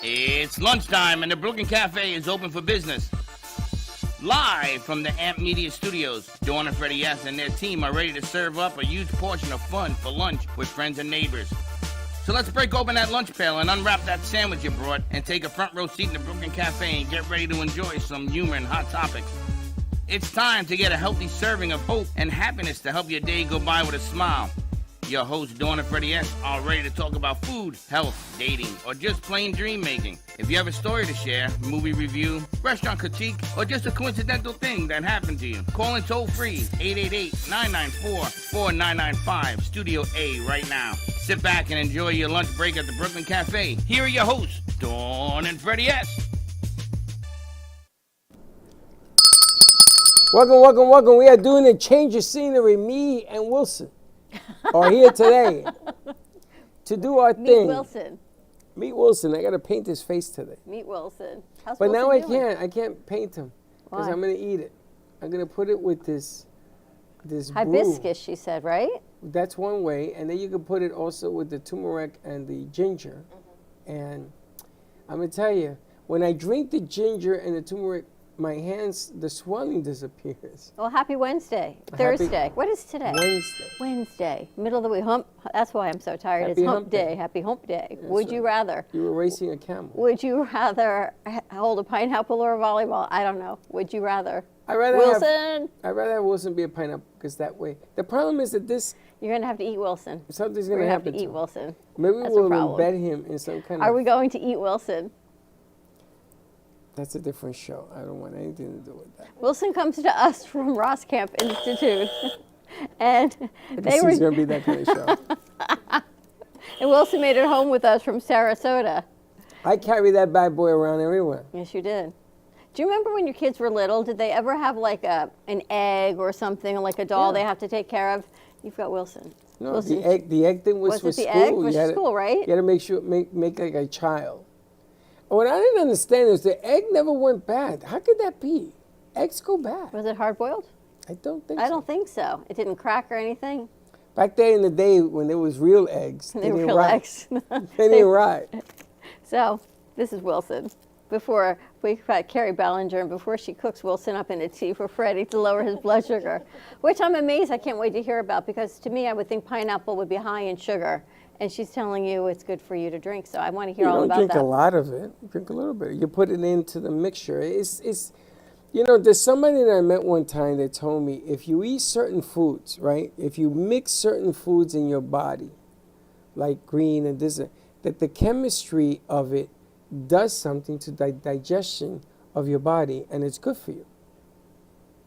It's lunchtime and the Brooklyn Cafe is open for business. Live from the Amp Media Studios, Dawn and Freddie S. and their team are ready to serve up a huge portion of fun for lunch with friends and neighbors. So let's break open that lunch pail and unwrap that sandwich you brought and take a front row seat in the Brooklyn Cafe and get ready to enjoy some humor and hot topics. It's time to get a healthy serving of hope and happiness to help your day go by with a smile. Your hosts, Dawn and Freddie S., are ready to talk about food, health, dating, or just plain dream making. If you have a story to share, movie review, restaurant critique, or just a coincidental thing that happened to you, call in toll free 888-994-4995, Studio A right now. Sit back and enjoy your lunch break at the Brooklyn Cafe. Here are your hosts, Dawn and Freddie S. Welcome. We are doing a change of scenery. Me and Wilson are here today to do our thing. Meet Wilson. I got to paint his face today. Meet Wilson. How's but Wilson now doing? I can't paint him because Why? I'm going to eat it. I'm going to put it with this hibiscus, brew. she said, right? That's one way, and then you can put it also with the turmeric and the ginger. And I'm going to tell you, when I drink the ginger and the turmeric, my hands, the swelling disappears. Well, happy Wednesday. Thursday. What is today? Wednesday. Middle of the week. Hump. That's why I'm so tired. Happy it's hump day. Happy hump day. Yeah, Would you rather? You were racing a camel. Would you rather hold a pineapple or a volleyball? I don't know. Would you rather? I'd rather Wilson. I'd rather have Wilson be a pineapple because that way. The problem is that You're going to have to eat Wilson. Something's going to happen to eat Wilson. Maybe That's we'll a problem. embed him in some kind of... Are we going to eat Wilson? That's a different show. I don't want anything to do with that. Wilson comes to us from Ross Camp Institute. And This is going to be that kind of show. And Wilson made it home with us from Sarasota. I carry that bad boy around everywhere. Yes, you did. Do you remember when your kids were little? Did they ever have like an egg or something, like a doll they have to take care of? You've got Wilson. No, Wilson. the egg thing was for it the school. egg? Was school, right? You had to make sure make like a child. What I didn't understand is the egg never went bad. How could that be? Eggs go bad. Was it hard boiled? I don't think so. I don't think so. It didn't crack or anything. Back there in the day when there was real eggs, They were real eggs. They didn't rot. So this is Wilson. Before we got Carrie Ballinger, and before she cooks Wilson up in a tea for Freddie to lower his blood sugar, which I'm amazed. I can't wait to hear about because to me I would think pineapple would be high in sugar. And she's telling you it's good for you to drink, so I want to hear all about that. You don't drink a lot of it. You drink a little bit. You put it into the mixture. It's there's somebody that I met one time that told me if you eat certain foods, right? If you mix certain foods in your body, like green and this, that the chemistry of it does something to the digestion of your body, and it's good for you.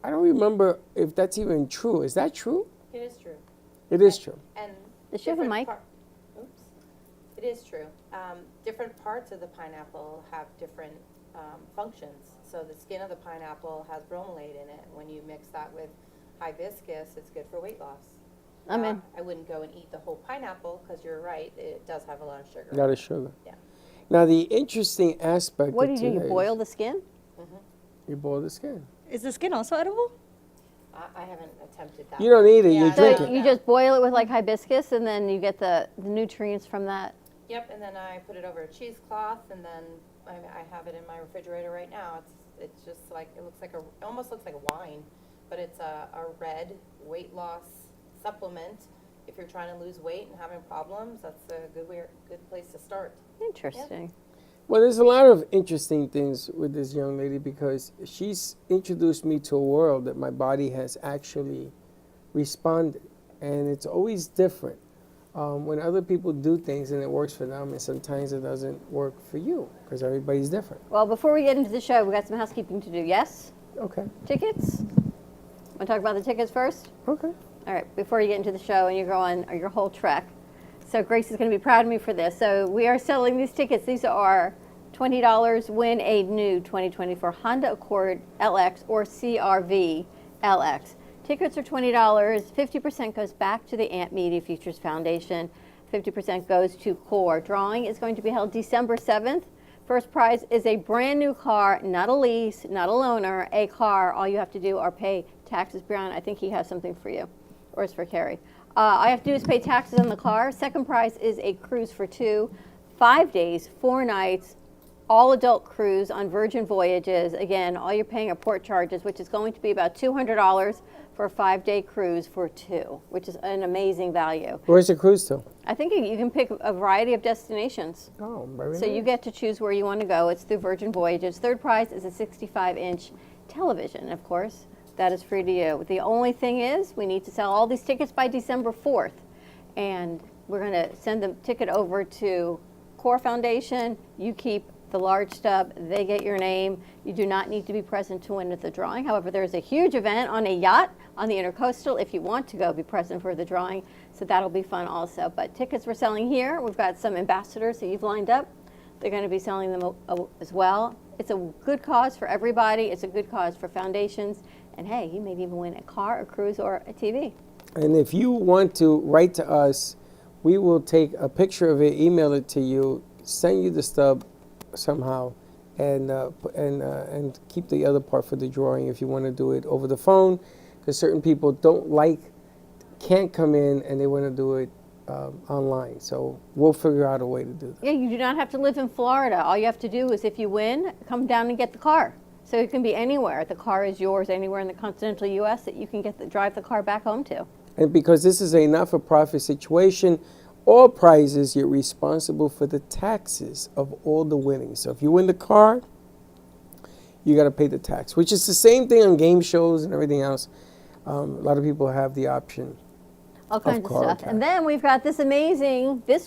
I don't remember if that's even true. Is that true? It is true. It is true. And does she have a mic? It is true. Different parts of the pineapple have different functions. So the skin of the pineapple has bromelain in it. When you mix that with hibiscus, it's good for weight loss. I wouldn't go and eat the whole pineapple because you're right, it does have a lot of sugar. A lot of sugar. Yeah. Now the interesting aspect. What do you do? You boil the skin? Mm-hmm. You boil the skin. Is the skin also edible? I haven't attempted that. You don't eat it. You drink So it. you just boil it with like hibiscus, and then you get the nutrients from that. Yep, and then I put it over a cheesecloth, and then I have it in my refrigerator right now. It's just like it almost looks like a wine, but it's a red weight loss supplement. If you're trying to lose weight and having problems, that's a good place to start. Interesting. Yep. Well, there's a lot of interesting things with this young lady because she's introduced me to a world that my body has actually responded, and it's always different. When other people do things and it works for them, and sometimes it doesn't work for you because everybody's different. Well, before we get into the show, we got some housekeeping to do. Yes? Okay. Tickets? Want to talk about the tickets first? Okay. All right, before you get into the show and you go on your whole trek. So Grace is going to be proud of me for this. So we are selling these tickets. These are $20. Win a new 2024 Honda Accord LX or CRV LX. Tickets are $20. 50% goes back to the Amp Media Futures Foundation. 50% goes to CORE. Drawing is going to be held December 7th. First prize is a brand new car, not a lease, not a loaner, a car. All you have to do are pay taxes. Brian, I think he has something for you, or it's for Carrie. All you have to do is pay taxes on the car. Second prize is a cruise for 2, 5 days, 4 nights, all adult cruise on Virgin Voyages. Again, all you're paying are port charges, which is going to be about $200 for a 5-day cruise for two, which is an amazing value. Where's the cruise to? I think you can pick a variety of destinations. Oh, very So you get to choose where you want to go. It's through Virgin Voyages. Third prize is a 65-inch television, of course. That is free to you. The only thing is we need to sell all these tickets by December 4th. And we're going to send the ticket over to Core Foundation. You keep the large stub. They get your name. You do not need to be present to win at the drawing. However, there's a huge event on a yacht on the Intercoastal if you want to go be present for the drawing. So that'll be fun also. But tickets we're selling here. We've got some ambassadors that you've lined up. They're going to be selling them as well. It's a good cause for everybody. It's a good cause for foundations. And hey, you may even win a car, a cruise, or a TV. And if you want to write to us, we will take a picture of it, email it to you, send you the stub somehow, and keep the other part for the drawing if you want to do it over the phone, because certain people can't come in and they want to do it online. So we'll figure out a way to do that. Yeah, you do not have to live in Florida. All you have to do is, if you win, come down and get the car. So it can be anywhere. The car is yours anywhere in the continental U.S. that you can drive the car back home to. And because this is a not-for-profit situation, all prizes, you're responsible for the taxes of all the winnings. So if you win the car, you got to pay the tax, which is the same thing on game shows and everything else. A lot of people have the option. All kinds of stuff. And then we've got this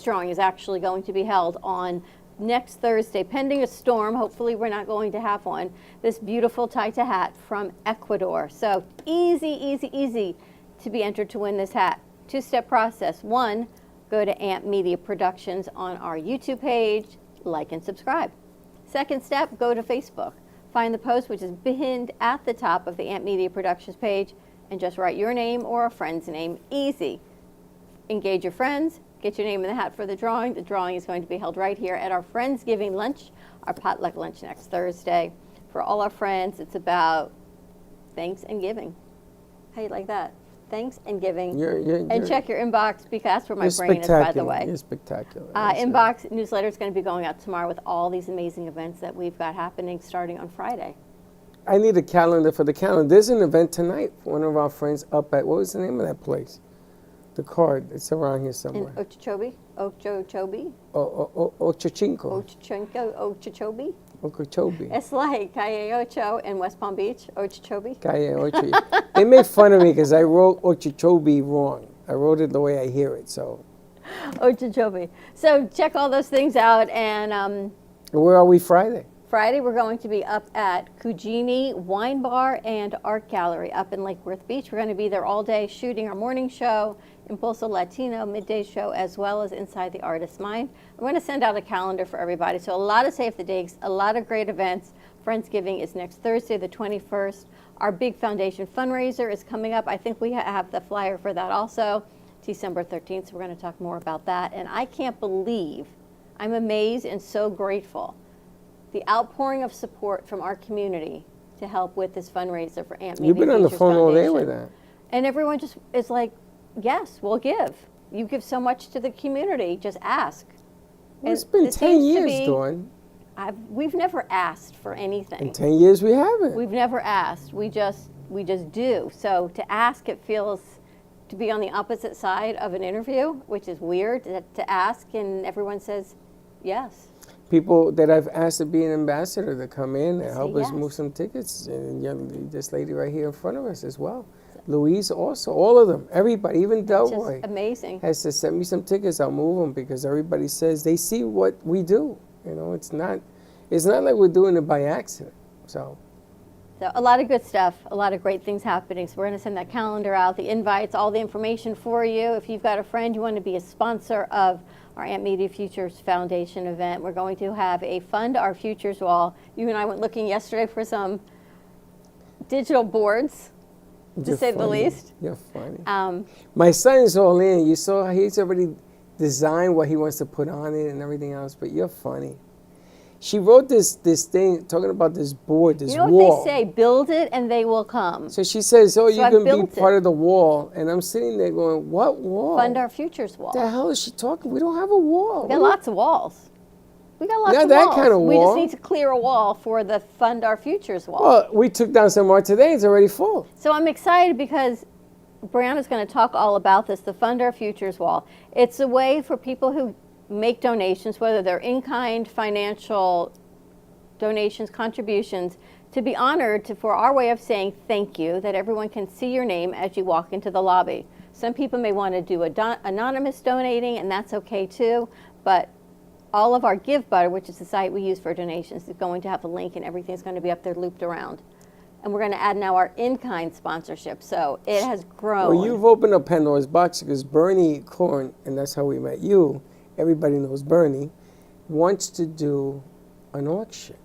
drawing is actually going to be held on next Thursday, pending a storm. Hopefully we're not going to have one. This beautiful Taita hat from Ecuador. So easy to be entered to win this hat. Two-step process. One, go to Amp Media Productions on our YouTube page, like and subscribe. Second step, go to Facebook. Find the post, which is pinned at the top of the Amp Media Productions page, and just write your name or a friend's name. Easy. Engage your friends. Get your name in the hat for the drawing. The drawing is going to be held right here at our Friendsgiving lunch, our potluck lunch next Thursday. For all our friends, it's about thanks and giving. How you like that? Thanks and giving. And check your inbox, because that's where my brain is, by the way. You're spectacular. Inbox newsletter is going to be going out tomorrow with all these amazing events that we've got happening starting on Friday. I need a calendar for the calendar. There's an event tonight for one of our friends up at, what was the name of that place? The card, it's around here somewhere. In Okeechobee? Ochochinco. Okeechobee? Okeechobee. It's like Calle Ocho in West Palm Beach, Okeechobee. Calle Ocho. They make fun of me because I wrote Okeechobee wrong. I wrote it the way I hear it, so. Okeechobee. So check all those things out. And where are we Friday? Friday, we're going to be up at Cugini Wine Bar and Art Gallery up in Lake Worth Beach. We're going to be there all day shooting our morning show, Impulso Latino midday show, as well as Inside the Artist's Mind. I'm going to send out a calendar for everybody. So a lot of save the dates, a lot of great events. Friendsgiving is next Thursday, the 21st. Our big foundation fundraiser is coming up. I think we have the flyer for that also, December 13th. So we're going to talk more about that. And I can't believe, I'm amazed and so grateful, the outpouring of support from our community to help with this fundraiser for Amp Media You've been on the Futures phone all day Foundation. with that. And everyone just is like, yes, we'll give. You give so much to the community, just ask. Well, it's been 10 years, Dawn. We've never asked for anything. In 10 years, we haven't. We've never asked. We just do. So to ask, it feels to be on the opposite side of an interview, which is weird to ask, and everyone says yes. People that I've asked to be an ambassador to come in and help us yes. move some tickets. And this lady right here in front of us as well. Louise also, all of them, everybody, even Delroy. Just amazing. Has to send me some tickets, I'll move them, because everybody says they see what we do. You know, it's not like we're doing it by accident. So a lot of good stuff, a lot of great things happening. So we're going to send that calendar out, the invites, all the information for you. If you've got a friend you want to be a sponsor of our Amp Media Futures Foundation event, we're going to have a Fund Our Futures wall. You and I went looking yesterday for some digital boards, to say the least. You're funny. My son's all in. You saw he's already designed what he wants to put on it and everything else, but you're funny. She wrote this thing talking about this board, this wall. You know what they say, build it and they will come. So she says, oh, you can be part it. of the wall. And I'm sitting there going, what wall? Fund Our Futures wall. What the hell is she talking? We don't have a wall. We got lots of walls. We got lots Not of that walls. kind of We wall. just need to clear a wall for the Fund Our Futures wall. Well, we took down some more today. It's already full. So I'm excited because Brianna's going to talk all about this, the Fund Our Futures wall. It's a way for people who make donations, whether they're in-kind, financial donations, contributions, to be honored for our way of saying thank you, that everyone can see your name as you walk into the lobby. Some people may want to do anonymous donating, and that's okay too, but all of our Give Butter, which is the site we use for donations, is going to have a link, and everything's going to be up there looped around. And we're going to add now our in-kind sponsorship, so it has grown. Well, you've opened up Pandora's box because Bernie Korn, and that's how we met you, everybody knows Bernie, wants to do an auction.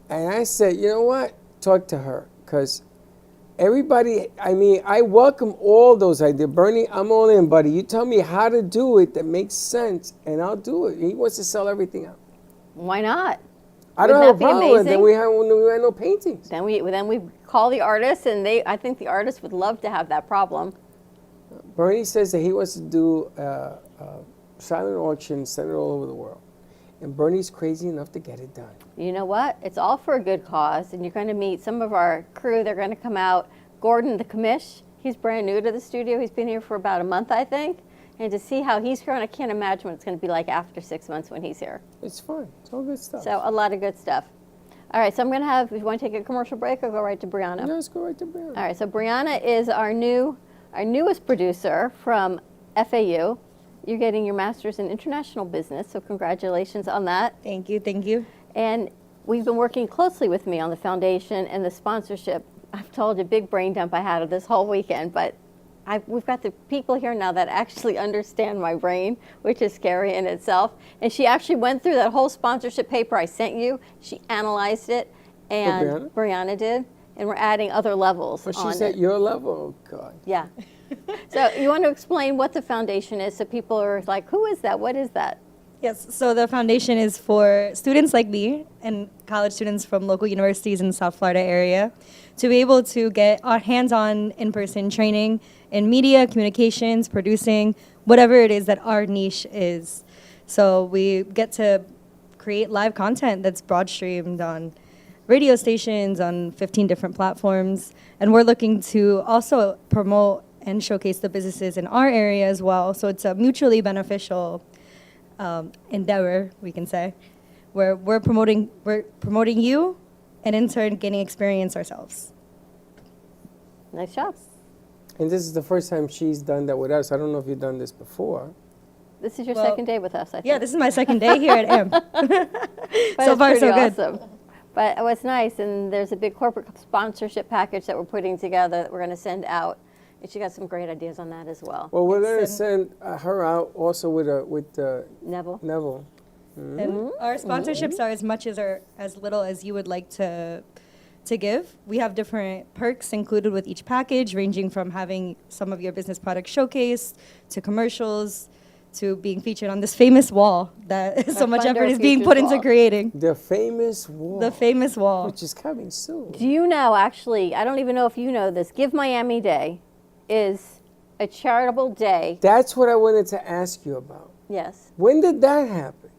And I said, you know what? Talk to her. Because everybody, I welcome all those ideas. Bernie, I'm all in, buddy. You tell me how to do it that makes sense, and I'll do it. He wants to sell everything out. Why not? I don't have a Wouldn't that be problem with it. amazing? We had no paintings. Then we call the artists, and I think the artists would love to have that problem. Bernie says that he wants to do a silent auction, send it all over the world. And Bernie's crazy enough to get it done. You know what? It's all for a good cause, and you're going to meet some of our crew. They're going to come out. Gordon the commish, he's brand new to the studio. He's been here for about a month, I think. And to see how he's grown, I can't imagine what it's going to be like after 6 months when he's here. It's fun. It's all good stuff. So a lot of good stuff. All right, so I'm going to have, if you want to take a commercial break or go right to Brianna? No, let's go right to Brianna. All right, so Brianna is our newest producer from FAU. You're getting your master's in international business, so congratulations on that. Thank you, thank you. And we've been working closely with me on the foundation and the sponsorship. I've told you, big brain dump I had of this whole weekend, but we've got the people here now that actually understand my brain, which is scary in itself. And she actually went through that whole sponsorship paper I sent you. She analyzed it, and Brianna did, and we're adding other levels But on she's at your level. Oh, God. Yeah. So you want to explain what the foundation is so people are like, who is that? What is that? Yes, so the foundation is for students like me and college students from local universities in the South Florida area to be able to get hands-on, in-person training in media, communications, producing, whatever it is that our niche is. So we get to create live content that's broad-streamed on radio stations, on 15 different platforms, and we're looking to also promote and showcase the businesses in our area as well. So it's a mutually beneficial endeavor, we can say, where we're promoting you, and in turn gaining experience ourselves. Nice job. And this is the first time she's done that with us. I don't know if you've done this before. This is your Well, second day with us, I think. Yeah, this is my second day here at AMP. But So it's far, so pretty good. awesome. But what's nice, and there's a big corporate sponsorship package that we're putting together that we're going to send out. And she got some great ideas on that as well. Well, we're going to send her out also with Neville? Neville. And our sponsorships are as much as little as you would like to give. We have different perks included with each package, ranging from having some of your business products showcased to commercials to being featured on this famous wall that so much Fund Our effort is being Futures put into wall. creating. The famous wall. The famous wall. Which is coming soon. Do you know, actually, I don't even know if you know this, Give Miami Day is a charitable day. That's what I wanted to ask you about. Yes. When did that happen?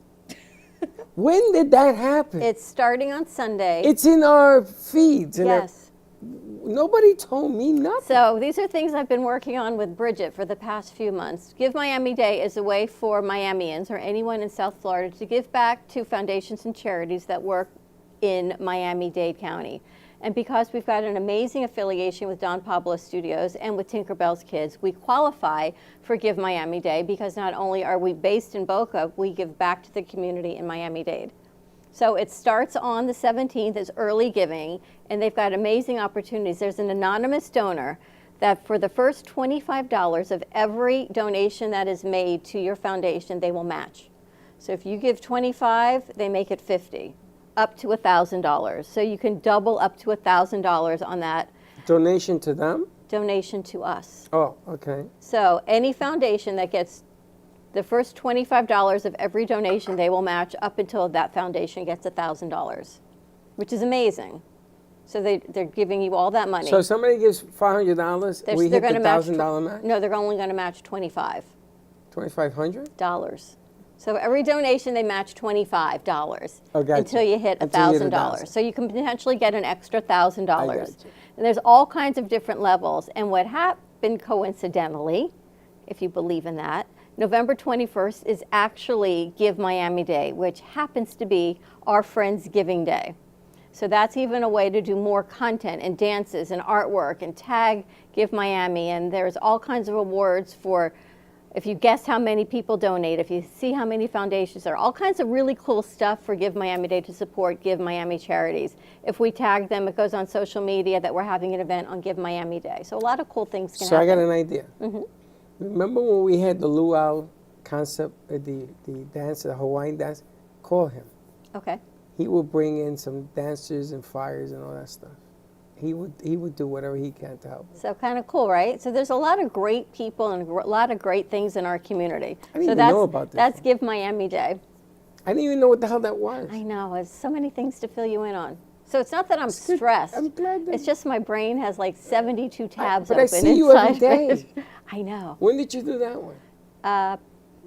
When did that happen? It's starting on Sunday. It's in our feeds. And yes. nobody told me nothing. So these are things I've been working on with Bridget for the past few months. Give Miami Day is a way for Miamians or anyone in South Florida to give back to foundations and charities that work in Miami-Dade County. And because we've got an amazing affiliation with Don Pablo Studios and with Tinkerbell's Kids, we qualify for Give Miami Day because not only are we based in Boca, we give back to the community in Miami-Dade. So it starts on the 17th as early giving, and they've got amazing opportunities. There's an anonymous donor that for the first $25 of every donation that is made to your foundation, they will match. So if you give $25, they make it $50. Up to $1,000. So you can double up to $1,000 on that Donation to them? donation to us. Oh, okay. So any foundation that gets the first $25 of every donation, they will match up until that foundation gets $1,000, which is amazing. So they're giving you all that money. So if somebody gives $500, we hit the gonna match $1,000 match? No, they're only going to match $25. $2,500? So every donation, they match $25 Oh, gotcha. until you hit Until you hit $1,000. So you can potentially get an extra I $1,000. gotcha. And there's all kinds of different levels. And what happened coincidentally, if you believe in that, November 21st is actually Give Miami Day, which happens to be our Friends Giving Day. So that's even a way to do more content and dances and artwork and tag Give Miami. And there's all kinds of awards for if you guess how many people donate, if you see how many foundations there are, all kinds of really cool stuff for Give Miami Day to support Give Miami charities. If we tag them, it goes on social media that we're having an event on Give Miami Day. So a lot of cool things can So happen. I got an idea. Remember when we had the luau concept, the dance, the Hawaiian dance? Call him. Okay. He will bring in some dancers and fires and all that stuff. He would do whatever he can to help. So kind of cool, right? So there's a lot of great people and a lot of great things in our community. I didn't So even that's, know about this. That's Give Miami Day. I didn't even know what the hell that was. I know, it's so many things to fill you in on. So it's not that I'm stressed. I'm glad that- It's just my brain has like 72 tabs but open I see you every inside of day. it. I know. When did you do that one?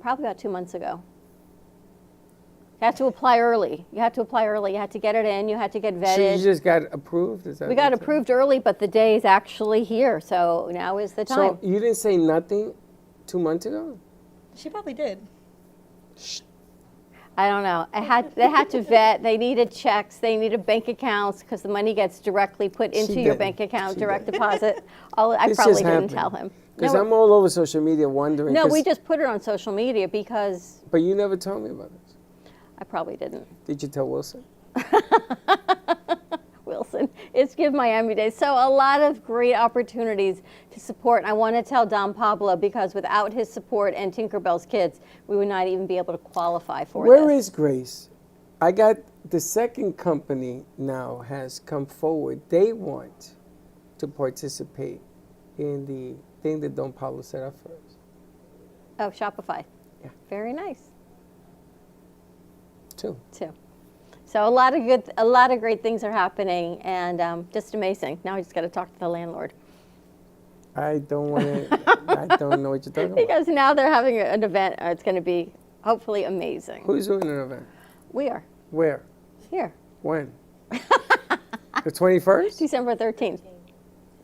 Probably about 2 months ago. You have to apply early. You have to apply early. You had to get it in. You had to get So vetted. you just got approved? Is that We what got it is? approved early, but the day is actually here. So now is the time. So you didn't say nothing 2 months ago? She probably did. I don't know. They had to vet. They needed checks. They needed bank accounts because the money gets directly put into your didn't. bank account, She direct didn't. deposit. I This probably just didn't happened. tell him. Because No, I'm all over social media wondering. no, 'cause- we just put it on social media because But you never told me about this. I probably didn't. Did you tell Wilson? Wilson. It's Give Miami Day. So a lot of great opportunities to support. And I want to tell Don Pablo because without his support and Tinkerbell's kids, we would not even be able to qualify for Where this. is Grace? I got the second company now has come forward. They want to participate in the thing that Don Pablo set up for us. Oh, Shopify. Yeah. Very nice. Too. Too. So a lot of great things are happening, and just amazing. Now I just got to talk to the landlord I don't want to. I don't know what you're talking about. because now they're having an event. It's going to be hopefully amazing. Who's doing an event? We are Where? here, When? The 21st? December 13th,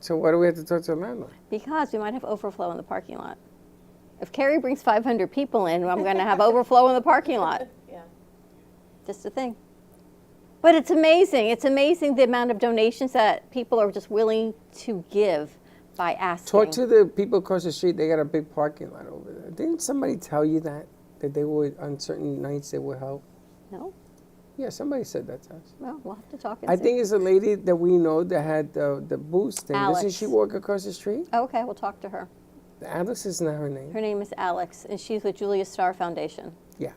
So why do we have to talk to the landlord? because we might have overflow in the parking lot. If Carrie brings 500 people in, I'm going to have overflow in the parking lot. Yeah. Just a thing. But it's amazing. It's amazing the amount of donations that people are just willing to give by asking. Talk to the people across the street. They got a big parking lot over there. Didn't somebody tell you that they would on certain nights they would help? No? Yeah, somebody said that to us. Well, we'll have to talk and I see. think it's a lady that we know that had the boost thing. Doesn't Alex. she walk across the street? Okay, we'll talk to her. Alex is not her name. Her name is Alex, and she's with Julia Starr Foundation. Yeah.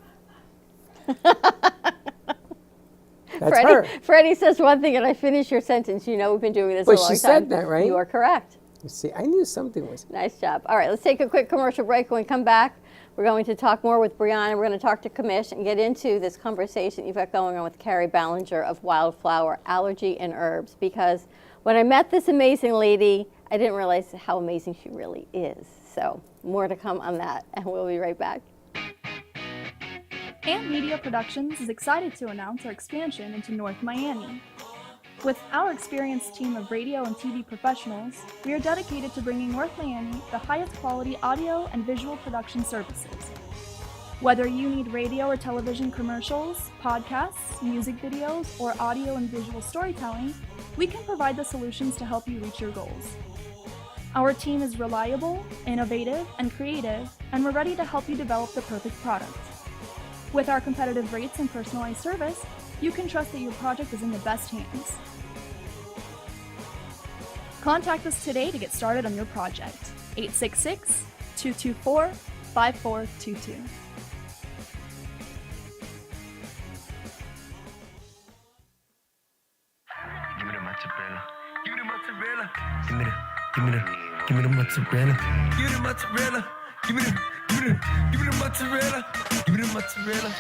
That's her. Freddie says one thing, and I finish your sentence. You know we've been doing this But a long she time. said that, right? You are correct. You see, I knew something was. Nice job. All right, let's take a quick commercial break. When we come back, we're going to talk more with Brianna. We're going to talk to Kamish and get into this conversation you've got going on with Carrie Ballinger of Wildflower Allergy and Herbs. Because when I met this amazing lady, I didn't realize how amazing she really is. So more to come on that, and we'll be right back. Amp Media Productions is excited to announce our expansion into North Miami. With our experienced team of radio and TV professionals, we are dedicated to bringing North Miami the highest quality audio and visual production services. Whether you need radio or television commercials, podcasts, music videos, or audio and visual storytelling, we can provide the solutions to help you reach your goals. Our team is reliable, innovative, and creative, and we're ready to help you develop the perfect product. With our competitive rates and personalized service, you can trust that your project is in the best hands. Contact us today to get started on your project. 866-224-5422. Give me the mozzarella. Give me the mozzarella. Give me the mozzarella. Give me the mozzarella. Give me the mozzarella. Give me the mozzarella.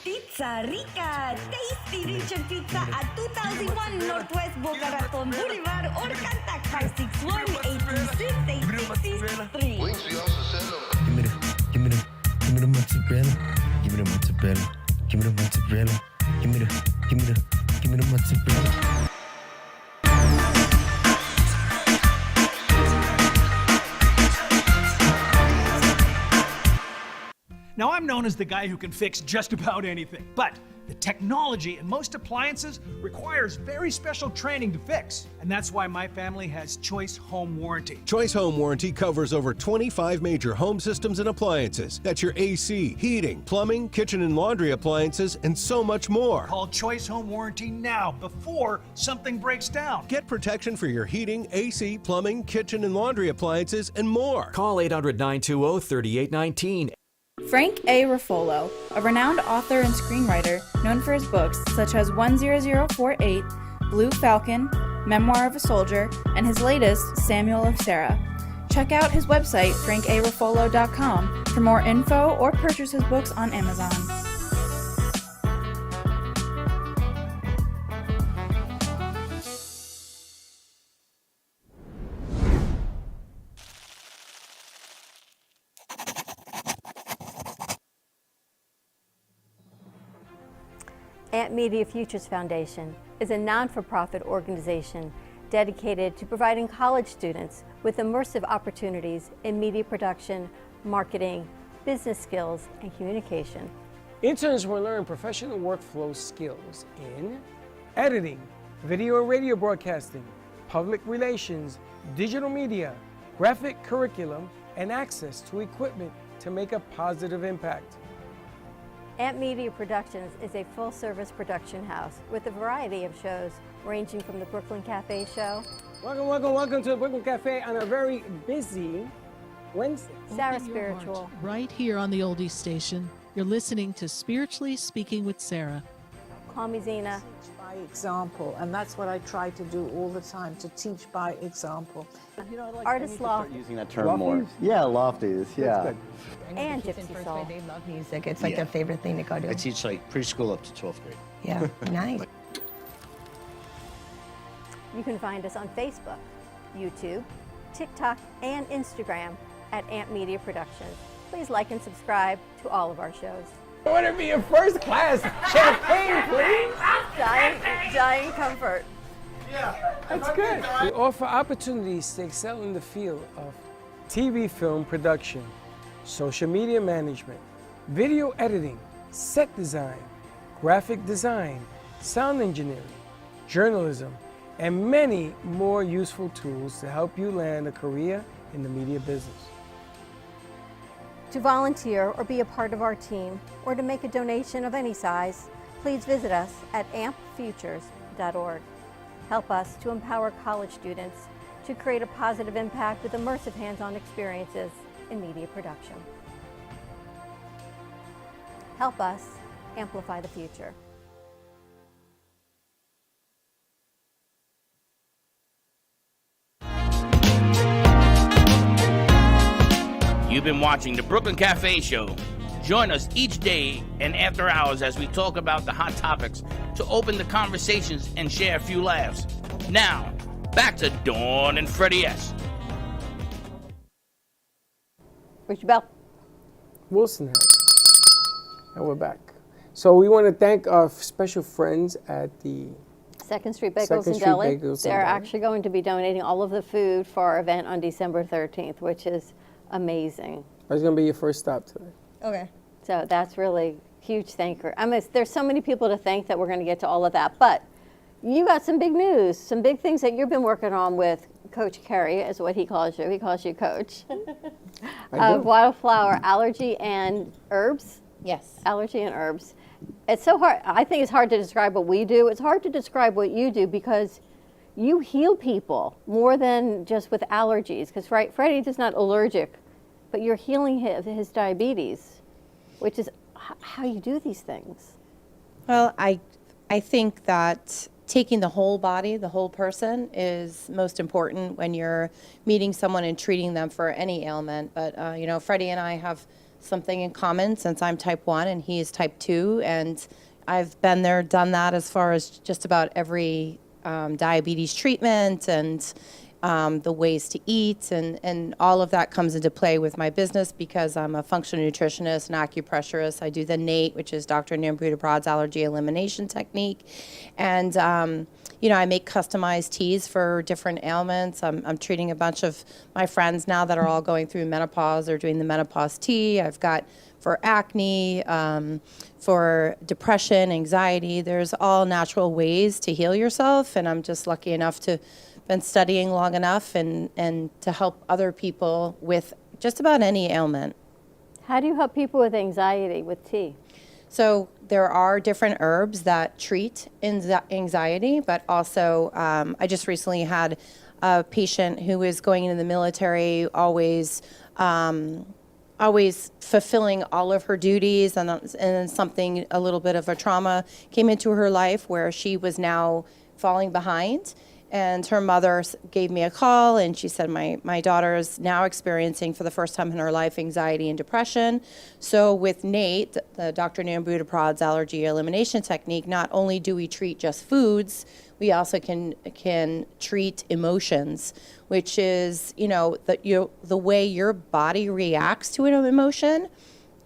Pizza Rica, Tasty Richard Pizza at 2001 Northwest Boca Raton Boulevard or contact 561-826-8663. Give me Give me the mozzarella. Give me the mozzarella. Give me the mozzarella. Give me the mozzarella. Now, I'm known as the guy who can fix just about anything, but the technology in most appliances requires very special training to fix. And that's why my family has Choice Home Warranty. Choice Home Warranty covers over 25 major home systems and appliances. That's your AC, heating, plumbing, kitchen and laundry appliances, and so much more. Call Choice Home Warranty now before something breaks down. Get protection for your heating, AC, plumbing, kitchen and laundry appliances, and more. Call 800-920-3819. Frank A. Ruffolo, a renowned author and screenwriter known for his books such as 10048, Blue Falcon, Memoir of a Soldier, and his latest, Samuel of Sarah. Check out his website, frankaruffolo.com, for more info or purchase his books on Amazon. AMP Media Futures Foundation is a non-for-profit organization dedicated to providing college students with immersive opportunities in media production, marketing, business skills, and communication. Interns will learn professional workflow skills in editing, video and radio broadcasting, public relations, digital media, graphic curriculum, and access to equipment to make a positive impact. AMP Media Productions is a full-service production house with a variety of shows ranging from the Brooklyn Cafe show. Welcome to the Brooklyn Cafe on a very busy Wednesday. Sarah Spiritual. Right here on the Oldies station, you're listening to Spiritually Speaking with Sarah. Call me Zena. Teach by example, and that's what I try to do all the time, to teach by example. You know, like Artist Loft. Using that term more. Yeah, lofties, yeah. And Gypsy Soul. They love music. It's like their favorite thing to go to. I teach like preschool up to 12th grade. Yeah, nice. You can find us on Facebook, YouTube, TikTok, and Instagram at AMP Media Productions. Please like and subscribe to all of our shows. I want to be a first class champagne, please. Giant comfort. Yeah, that's good. We offer opportunities to excel in the field of TV film production, social media management, video editing, set design, graphic design, sound engineering, journalism, and many more useful tools to help you land a career in the media business. To volunteer or be a part of our team, or to make a donation of any size, please visit us at ampfutures.org. Help us to empower college students to create a positive impact with immersive hands-on experiences in media production. Help us amplify the future. You've been watching the Brooklyn Cafe Show. Join us each day and after hours as we talk about the hot topics to open the conversations and share a few laughs. Now, back to Dawn and Freddie S. Richard Bell. Wilson Harris. And we're back. So we want to thank our special friends at the Second Street Bagels and Deli. They're actually going to be donating all of the food for our event on December 13th, which is amazing. That's going to be your first stop today. Okay. So that's really huge thanker. I mean, there's so many people to thank that we're going to get to all of that. But you got some big news, some big things that you've been working on with Coach Kerry, is what he calls you. He calls you Coach. Wildflower Allergy and Herbs. Yes. Allergy and Herbs. It's so hard. I think it's hard to describe what we do. It's hard to describe what you do because you heal people more than just with allergies. Because Freddie is not allergic, but you're healing his diabetes, which is how you do these things. Well, I think that taking the whole body, the whole person, is most important when you're meeting someone and treating them for any ailment. But, you know, Freddie and I have something in common since I'm type 1 and he is type 2. And I've been there, done that as far as just about every diabetes treatment. And the ways to eat, and all of that comes into play with my business because I'm a functional nutritionist and acupressurist. I do the NATE, which is Dr. Nambuta allergy elimination technique, and I make customized teas for different ailments. I'm treating a bunch of my friends now that are all going through menopause. They're doing the menopause tea. I've got for acne, for depression, anxiety. There's all natural ways to heal yourself, and I'm just lucky enough to been studying long enough and to help other people with just about any ailment. How do you help people with anxiety with tea? So there are different herbs that treat anxiety, but also I just recently had a patient who was going into the military, always fulfilling all of her duties, and then something, a little bit of a trauma came into her life where she was now falling behind. And her mother gave me a call, and she said, my daughter is now experiencing for the first time in her life anxiety and depression. So with NATE, the Dr. Nambuta Prad's allergy elimination technique, not only do we treat just foods, we also can treat emotions, which is, the way your body reacts to an emotion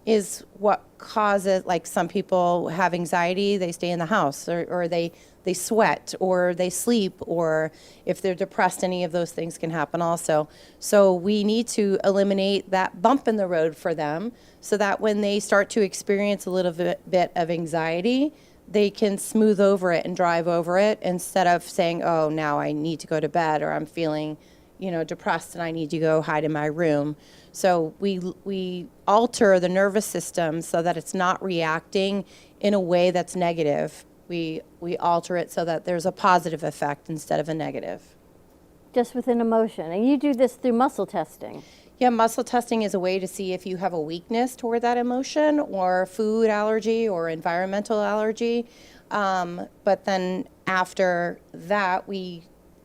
is what causes, like some people have anxiety, they stay in the house, or they sweat, or they sleep, or if they're depressed, any of those things can happen also. So we need to eliminate that bump in the road for them so that when they start to experience a little bit of anxiety, they can smooth over it and drive over it instead of saying, oh, now I need to go to bed, or I'm feeling, depressed and I need to go hide in my room. So we alter the nervous system so that it's not reacting in a way that's negative. We alter it so that there's a positive effect instead of a negative. Just with an emotion. And you do this through muscle testing. Yeah, muscle testing is a way to see if you have a weakness toward that emotion or food allergy or environmental allergy. But then after that,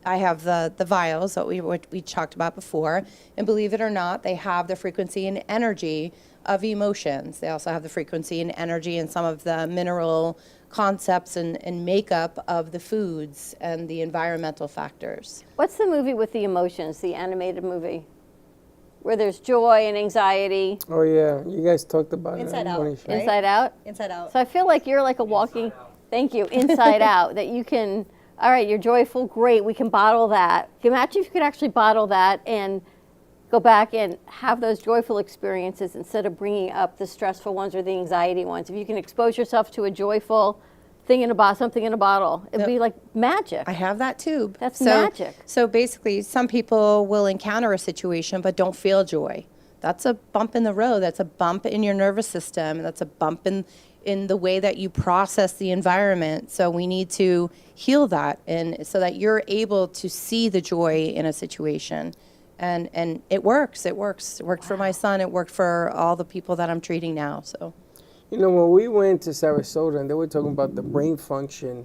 I have the vials that we talked about before. And believe it or not, they have the frequency and energy of emotions. They also have the frequency and energy and some of the mineral concepts and makeup of the foods and the environmental factors. What's the movie with the emotions, the animated movie, where there's joy and anxiety? Oh, yeah. You guys talked about Inside it. Out, right? Inside Out? Inside Out. So I feel like you're like a walking, thank you, Inside Out, that you can, all right, you're joyful, great, we can bottle that. Imagine if you could actually bottle that and go back and have those joyful experiences instead of bringing up the stressful ones or the anxiety ones. If you can expose yourself to a joyful thing in a bottle, something in a bottle, it'd be like magic. I have that tube. That's magic. So basically, some people will encounter a situation but don't feel joy. That's a bump in the road. That's a bump in your nervous system. That's a bump in the way that you process the environment. So we need to heal that, and so that you're able to see the joy in a situation. And it works. It works. It worked for my son. It worked for all the people that I'm treating now. So, when we went to Sarasota and they were talking about the brain function,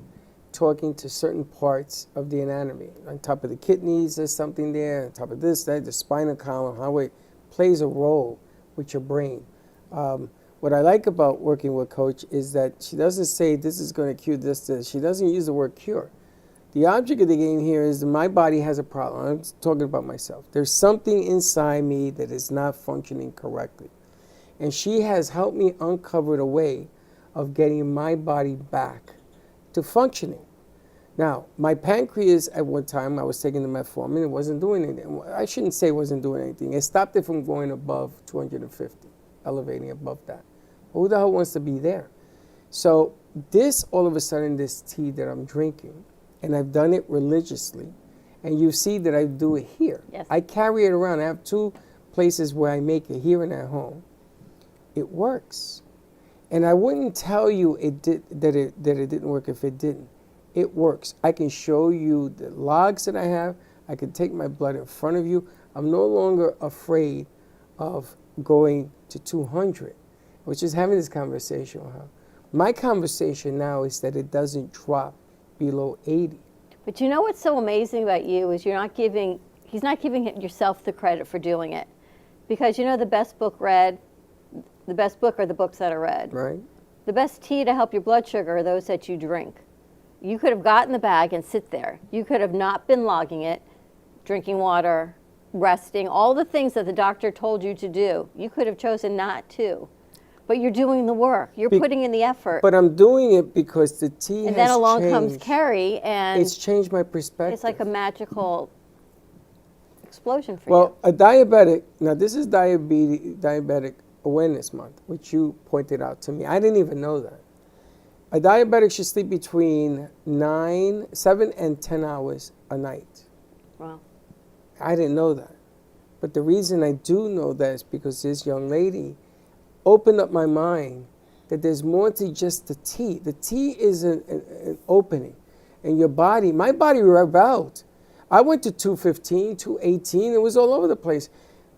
talking to certain parts of the anatomy. On top of the kidneys, there's something there. On top of this, that, the spinal column, how it plays a role with your brain. What I like about working with Coach is that she doesn't say this is going to cure this. She doesn't use the word cure. The object of the game here is that my body has a problem. I'm talking about myself. There's something inside me that is not functioning correctly. And she has helped me uncover a way of getting my body back to functioning. Now, my pancreas at one time, I was taking the metformin, it wasn't doing anything. I shouldn't say it wasn't doing anything. It stopped it from going above 250, elevating above that. Who the hell wants to be there? So this, all of a sudden, this tea that I'm drinking, and I've done it religiously, and you see that I do it here. Yes. I carry it around. I have 2 places where I make it, here and at home. It works. And I wouldn't tell you that it didn't work if it didn't. It works. I can show you the logs that I have. I can take my blood in front of you. I'm no longer afraid of going to 200, which is having this conversation with her. My conversation now is that it doesn't drop below 80. But you know what's so amazing about you is he's not giving yourself the credit for doing it. Because the best book are the books that are read. Right. The best tea to help your blood sugar are those that you drink. You could have gotten the bag and sit there. You could have not been logging it. drinking water, resting, all the things that the doctor told you to do. You could have chosen not to. But you're doing the work. You're putting in the effort. But I'm doing it because the tea has and then along changed. comes Carrie, and It's changed my perspective. it's like a magical explosion for Well, a diabetic, now this is Diabetic Awareness Month, which you pointed out to me. I didn't even know that. A diabetic should sleep between 7 and 10 hours a night. you. Wow. I didn't know that. But the reason I do know that is because this young lady opened up my mind that there's more to just the tea. The tea is an opening. And your body, my body rebelled. I went to 215, 218. It was all over the place.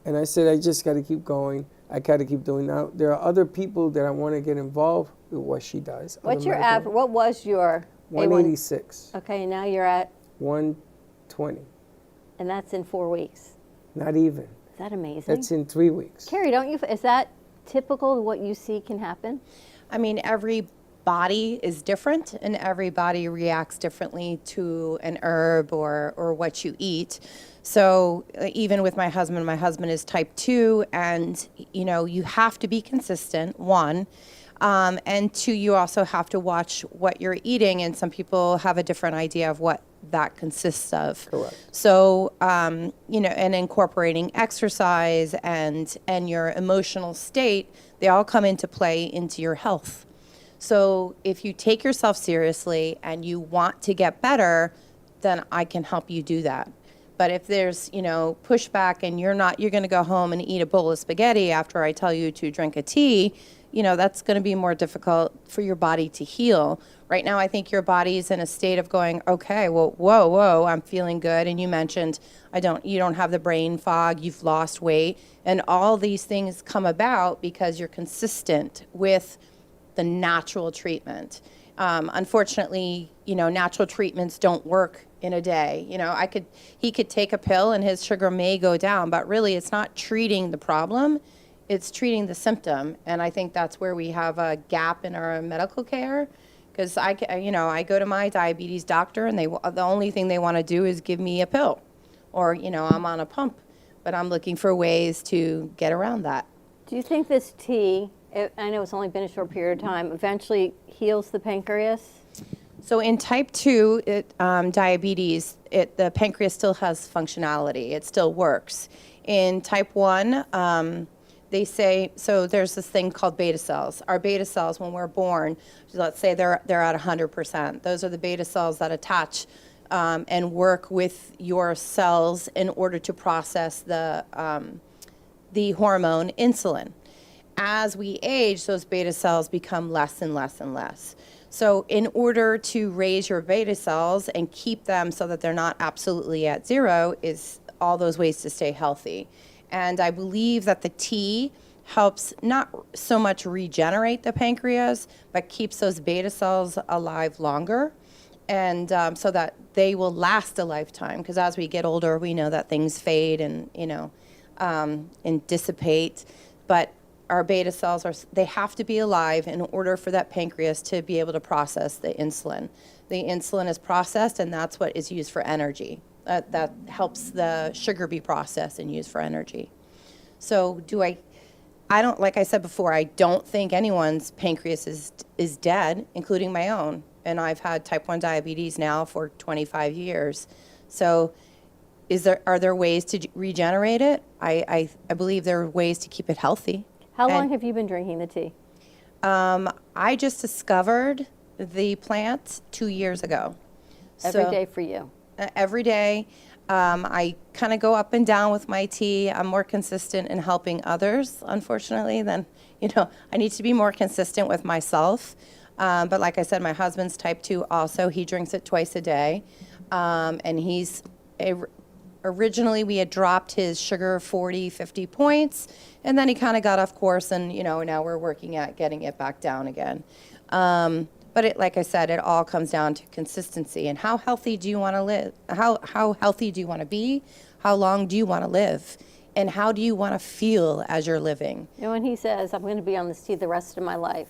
And I said, I just got to keep going. I got to keep doing now. There are other people that I want to get involved with what she does. What's your average? What was your 186. Okay, now you're at 120. And that's in 4 weeks. Not even. Is that amazing? That's in 3 weeks. Carrie, don't you? Is that typical of what you see can happen? I mean, every body is different and every body reacts differently to an herb or what you eat. So even with my husband is type 2, and you know, you have to be consistent, one. And two, you also have to watch what you're eating, and some people have a different idea of what that consists of. Correct. So, you know, and incorporating exercise and your emotional state, they all come into play into your health. So if you take yourself seriously and you want to get better, then I can help you do that. But if there's, you know, pushback and you're going to go home and eat a bowl of spaghetti after I tell you to drink a tea, you know, that's going to be more difficult for your body to heal. Right now, I think your body's in a state of going, okay, well, whoa, I'm feeling good. And you mentioned you don't have the brain fog, you've lost weight. And all these things come about because you're consistent with the natural treatment. Unfortunately, you know, natural treatments don't work in a day. You know, he could take a pill and his sugar may go down, but really it's not treating the problem, it's treating the symptom. And I think that's where we have a gap in our medical care, because I go to my diabetes doctor and the only thing they want to do is give me a pill, or, you know, I'm on a pump, but I'm looking for ways to get around that. Do you think this tea, I know it's only been a short period of time, eventually heals the pancreas? So in type 2 diabetes, the pancreas still has functionality. It still works. In type 1, they say, so there's this thing called beta cells. Our beta cells, when we're born, let's say they're at 100%. Those are the beta cells that attach and work with your cells in order to process the hormone insulin. As we age, those beta cells become less and less and less. So in order to raise your beta cells and keep them so that they're not absolutely at zero is all those ways to stay healthy. And I believe that the tea helps not so much regenerate the pancreas, but keeps those beta cells alive longer, and so that they will last a lifetime. Because as we get older, we know that things fade and, you know, and dissipate. But our beta cells they have to be alive in order for that pancreas to be able to process the insulin. The insulin is processed, and that's what is used for energy. That helps the sugar be processed and used for energy. So I don't, like I said before, I don't think anyone's pancreas is dead, including my own. And I've had type 1 diabetes now for 25 years. So are there ways to regenerate it? I believe there are ways to keep it healthy. How long have you been drinking the tea? I just discovered the plant 2 years ago. Every day for you? Every day. I kind of go up and down with my tea. I'm more consistent in helping others, unfortunately, than, you know, I need to be more consistent with myself. But like I said, my husband's type 2 also. He drinks it twice a day. And originally we had dropped his sugar 40, 50 points, and then he kind of got off course, and, you know, now we're working at getting it back down again. But like I said, it all comes down to consistency and how healthy do you want to live? How healthy do you want to be? How long do you want to live? And how do you want to feel as you're living? You know, when he says, I'm going to be on this tea the rest of my life,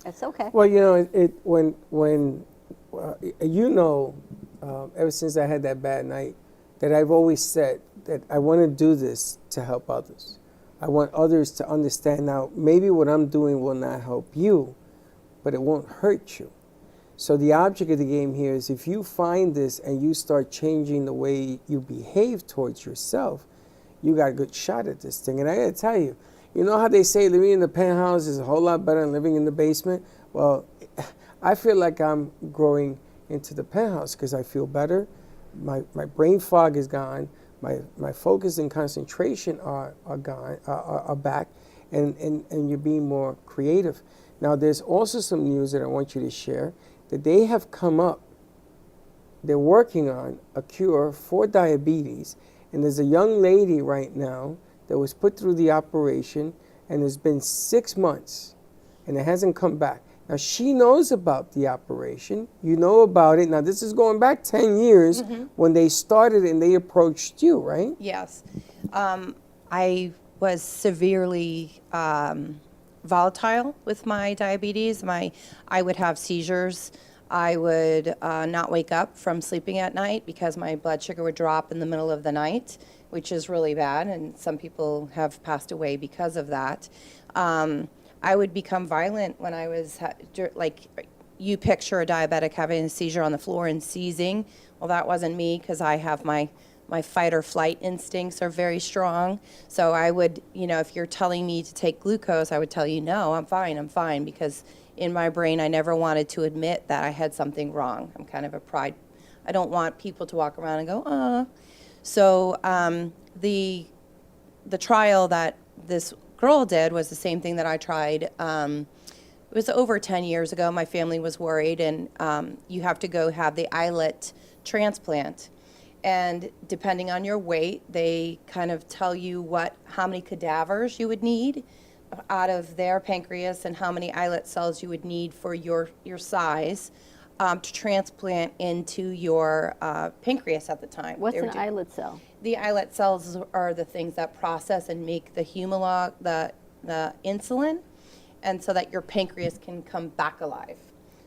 it's okay. Well, you know, when you know, ever since I had that bad night, that I've always said that I want to do this to help others. I want others to understand now, maybe what I'm doing will not help you, but it won't hurt you. So the object of the game here is if you find this and you start changing the way you behave towards yourself, you got a good shot at this thing. And I gotta tell you, you know how they say living in the penthouse is a whole lot better than living in the basement? Well, I feel like I'm growing into the penthouse because I feel better. My brain fog is gone. My focus and concentration are gone, are back, and you're being more creative. Now, there's also some news that I want you to share, that they have come up, they're working on a cure for diabetes, and there's a young lady right now that was put through the operation, and it's been 6 months, and it hasn't come back. Now, she knows about the operation. You know about it. Now, this is going back 10 years when they started and they approached you, right? Yes. I was severely volatile with my diabetes. I would have seizures. I would not wake up from sleeping at night because my blood sugar would drop in the middle of the night, which is really bad, and some people have passed away because of that. I would become violent when I was, like, you picture a diabetic having a seizure on the floor and seizing. Well, that wasn't me because I have my fight or flight instincts are very strong. So I would, if you're telling me to take glucose, I would tell you, no, I'm fine, because in my brain, I never wanted to admit that I had something wrong. I'm kind of a pride. I don't want people to walk around and go, So the trial that this girl did was the same thing that I tried. It was over 10 years ago. My family was worried, and you have to go have the islet transplant. And depending on your weight, they kind of tell you how many cadavers you would need out of their pancreas and how many islet cells you would need for your size to transplant into your pancreas at the time. What's an islet cell? The islet cells are the things that process and make the Humalog, the insulin, and so that your pancreas can come back alive.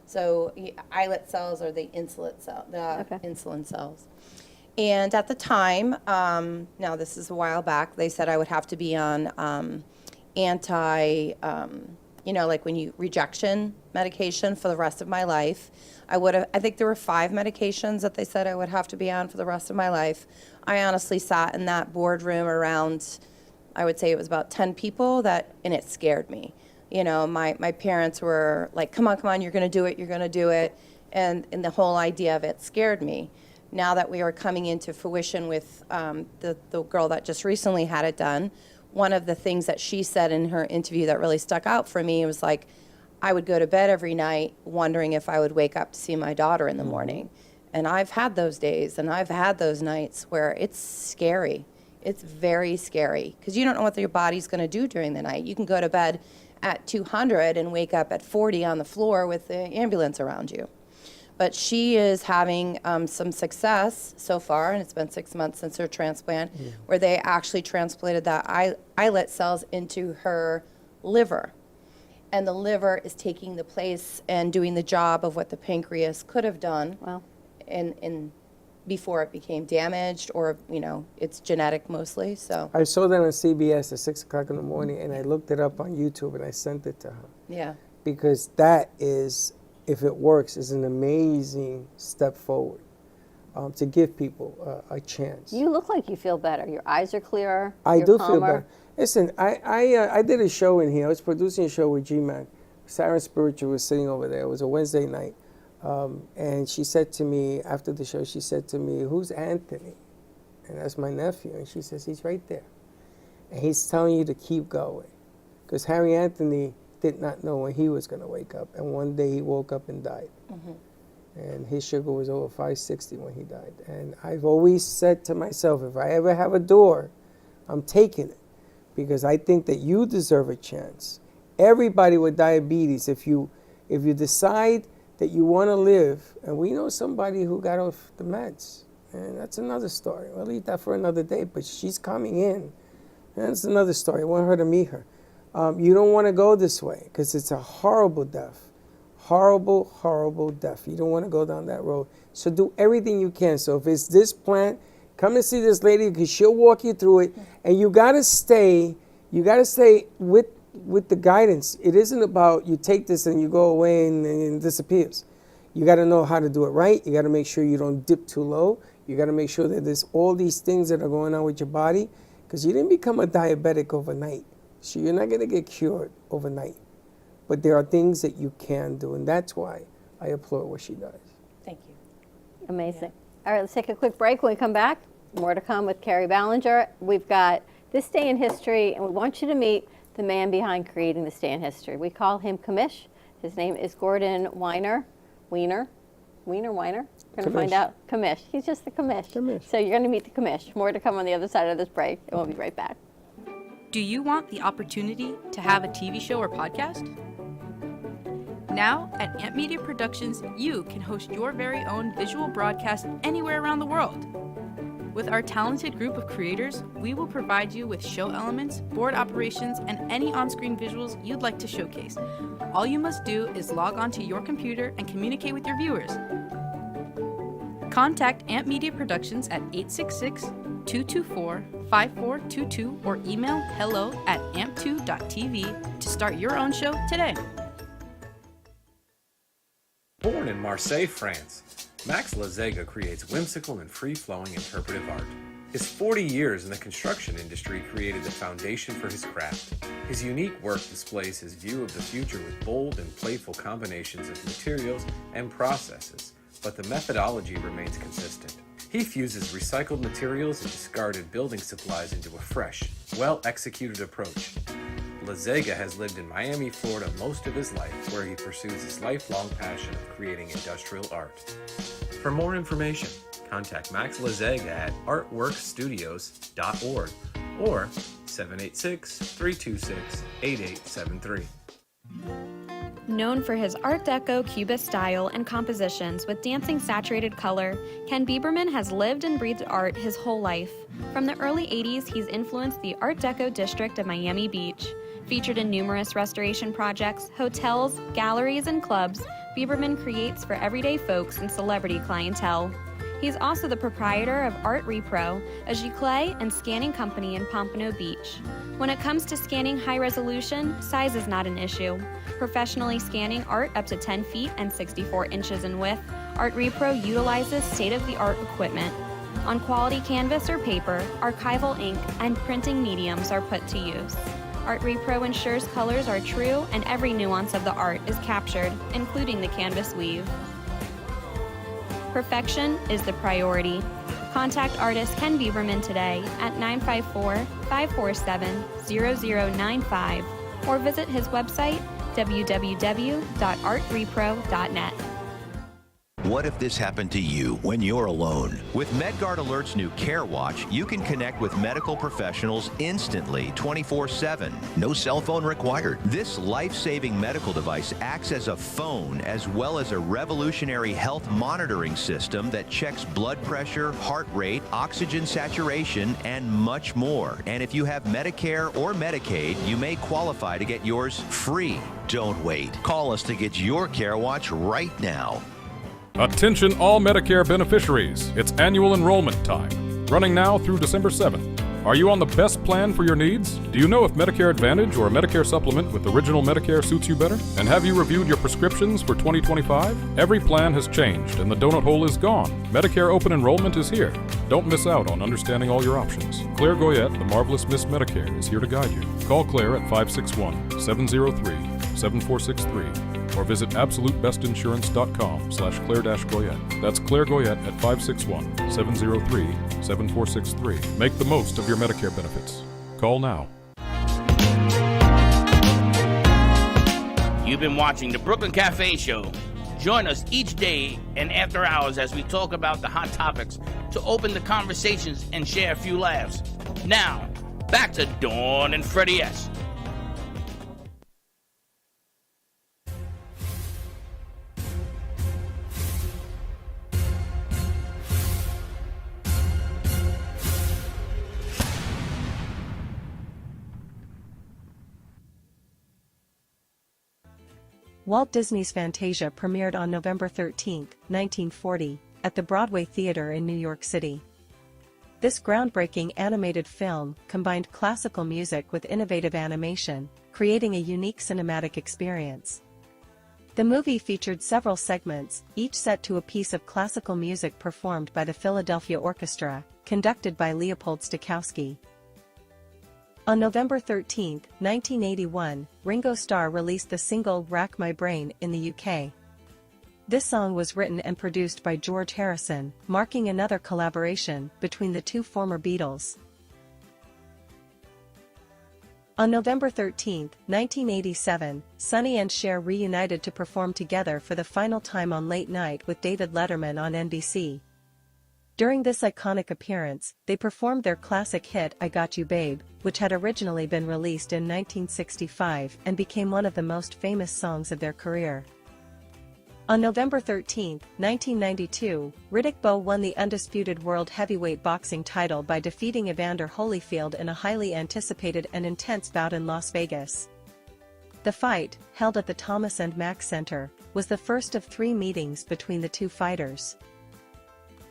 So islet cells are the insulin cells. And at the time, now this is a while back, they said I would have to be on like when you rejection medication for the rest of my life. I think there were 5 medications that they said I would have to be on for the rest of my life. I honestly sat in that boardroom around, I would say it was about 10 people and it scared me. My parents were like, come on, you're gonna do it. And the whole idea of it scared me. Now that we are coming into fruition with the girl that just recently had it done, one of the things that she said in her interview that really stuck out for me was like, I would go to bed every night wondering if I would wake up to see my daughter in the morning. And I've had those days and I've had those nights where it's scary. It's very scary because you don't know what your body's going to do during the night. You can go to bed at 200 and wake up at 40 on the floor with the ambulance around you. But she is having some success so far, and it's been 6 months since her transplant, where they actually transplanted that islet cells into her liver. And the liver is taking the place and doing the job of what the pancreas could have done in before it became damaged, or, it's genetic mostly. So I saw that on CBS at 6 o'clock in the morning, and I looked it up on YouTube, and I sent it to her. Yeah. Because that is, if it works, is an amazing step forward to give people a chance. You look like you feel better. Your eyes are clearer. I you're do calmer. feel better. Listen, I did a show in here. I was producing a show with G-Man. Sarah Spiritual was sitting over there. It was a Wednesday night. And she said to me, after the show, she said to me, who's Anthony? And that's my nephew. And she says, he's right there. And he's telling you to keep going. Because Harry Anthony did not know when he was going to wake up. And one day he woke up and died. And his sugar was over 560 when he died. And I've always said to myself, if I ever have a door, I'm taking it. Because I think that you deserve a chance. Everybody with diabetes, if you decide that you want to live, and we know somebody who got off the meds, and that's another story. We'll leave that for another day, but she's coming in. And that's another story. I want her to meet her. You don't want to go this way because it's a horrible death. Horrible, horrible death. You don't want to go down that road. So do everything you can. So if it's this plant, Come and see this lady because she'll walk you through it. And you gotta stay with the guidance. It isn't about you take this and you go away and it disappears. You gotta know how to do it right. You gotta make sure you don't dip too low. You gotta make sure that there's all these things that are going on with your body, because you didn't become a diabetic overnight. So you're not gonna get cured overnight. But there are things that you can do, and that's why I applaud what she does. Thank you. Amazing. All right, let's take a quick break. When we come back, more to come with Carrie Ballinger. We've got This Day in History, and we want you to meet the man behind creating This Day in History. We call him Commish. His name is Gordon Weiner. Weiner? We're going to find out. Commish. He's just the Commish. So you're going to meet the Commish. More to come on the other side of this break, and we'll be right back. Do you want the opportunity to have a TV show or podcast? Now, at Amp Media Productions, you can host your very own visual broadcast anywhere around the world. With our talented group of creators, we will provide you with show elements, board operations, and any on-screen visuals you'd like to showcase. All you must do is log onto your computer and communicate with your viewers. Contact Amp Media Productions at 866-224-5422 or email hello@amp2.tv to start your own show today. Born in Marseille, France, Max Lazega creates whimsical and free-flowing interpretive art. His 40 years in the construction industry created the foundation for his craft. His unique work displays his view of the future with bold and playful combinations of materials and processes, but the methodology remains consistent. He fuses recycled materials and discarded building supplies into a fresh, well-executed approach. Lazega has lived in Miami, Florida most of his life, where he pursues his lifelong passion of creating industrial art. For more information, contact Max Lazega at artworkstudios.org or 786-326-8873. Known for his Art Deco Cubist style and compositions with dancing saturated color, Ken Bieberman has lived and breathed art his whole life. From the early 80s, he's influenced the Art Deco district of Miami Beach. Featured in numerous restoration projects, hotels, galleries, and clubs, Bieberman creates for everyday folks and celebrity clientele. He's also the proprietor of Art Repro, a giclée and scanning company in Pompano Beach. When it comes to scanning high resolution, size is not an issue. Professionally scanning art up to 10 feet and 64 inches in width, Art Repro utilizes state-of-the-art equipment. On quality canvas or paper, archival ink and printing mediums are put to use. Art Repro ensures colors are true and every nuance of the art is captured, including the canvas weave. Perfection is the priority. Contact artist Ken Bieberman today at 954-547-0095 or visit his website www.artrepro.net. What if this happened to you when you're alone? With MedGuard Alert's new Care Watch, you can connect with medical professionals instantly, 24/7. No cell phone required. This life-saving medical device acts as a phone as well as a revolutionary health monitoring system that checks blood pressure, heart rate, oxygen saturation, and much more. And if you have Medicare or Medicaid, you may qualify to get yours free. Don't wait. Call us to get your Care Watch right now. Attention all Medicare beneficiaries. It's annual enrollment time, running now through December 7th. Are you on the best plan for your needs? Do you know if Medicare Advantage or a Medicare supplement with Original Medicare suits you better? And have you reviewed your prescriptions for 2025? Every plan has changed and the donut hole is gone. Medicare open enrollment is here. Don't miss out on understanding all your options. Claire Goyette, the marvelous Miss Medicare, is here to guide you. Call Claire at 561-703-7463 or visit absolutebestinsurance.com/Claire-Goyette. That's Claire Goyette at 561-703-7463. Make the most of your Medicare benefits. Call now. You've been watching the Brooklyn Cafe Show. Join us each day and after hours as we talk about the hot topics to open the conversations and share a few laughs. Now, back to Dawn and Freddie S. Walt Disney's Fantasia premiered on November 13, 1940, at the Broadway Theater in New York City. This groundbreaking animated film combined classical music with innovative animation, creating a unique cinematic experience. The movie featured several segments, each set to a piece of classical music performed by the Philadelphia Orchestra, conducted by Leopold Stokowski. On November 13, 1981, Ringo Starr released the single Rack My Brain in the UK. This song was written and produced by George Harrison, marking another collaboration between the two former Beatles. On November 13, 1987, Sonny and Cher reunited to perform together for the final time on Late Night with David Letterman on NBC. During this iconic appearance, they performed their classic hit I Got You Babe, which had originally been released in 1965 and became one of the most famous songs of their career. On November 13, 1992, Riddick Bowe won the undisputed world heavyweight boxing title by defeating Evander Holyfield in a highly anticipated and intense bout in Las Vegas. The fight, held at the Thomas & Mack Center, was the first of 3 meetings between the two fighters.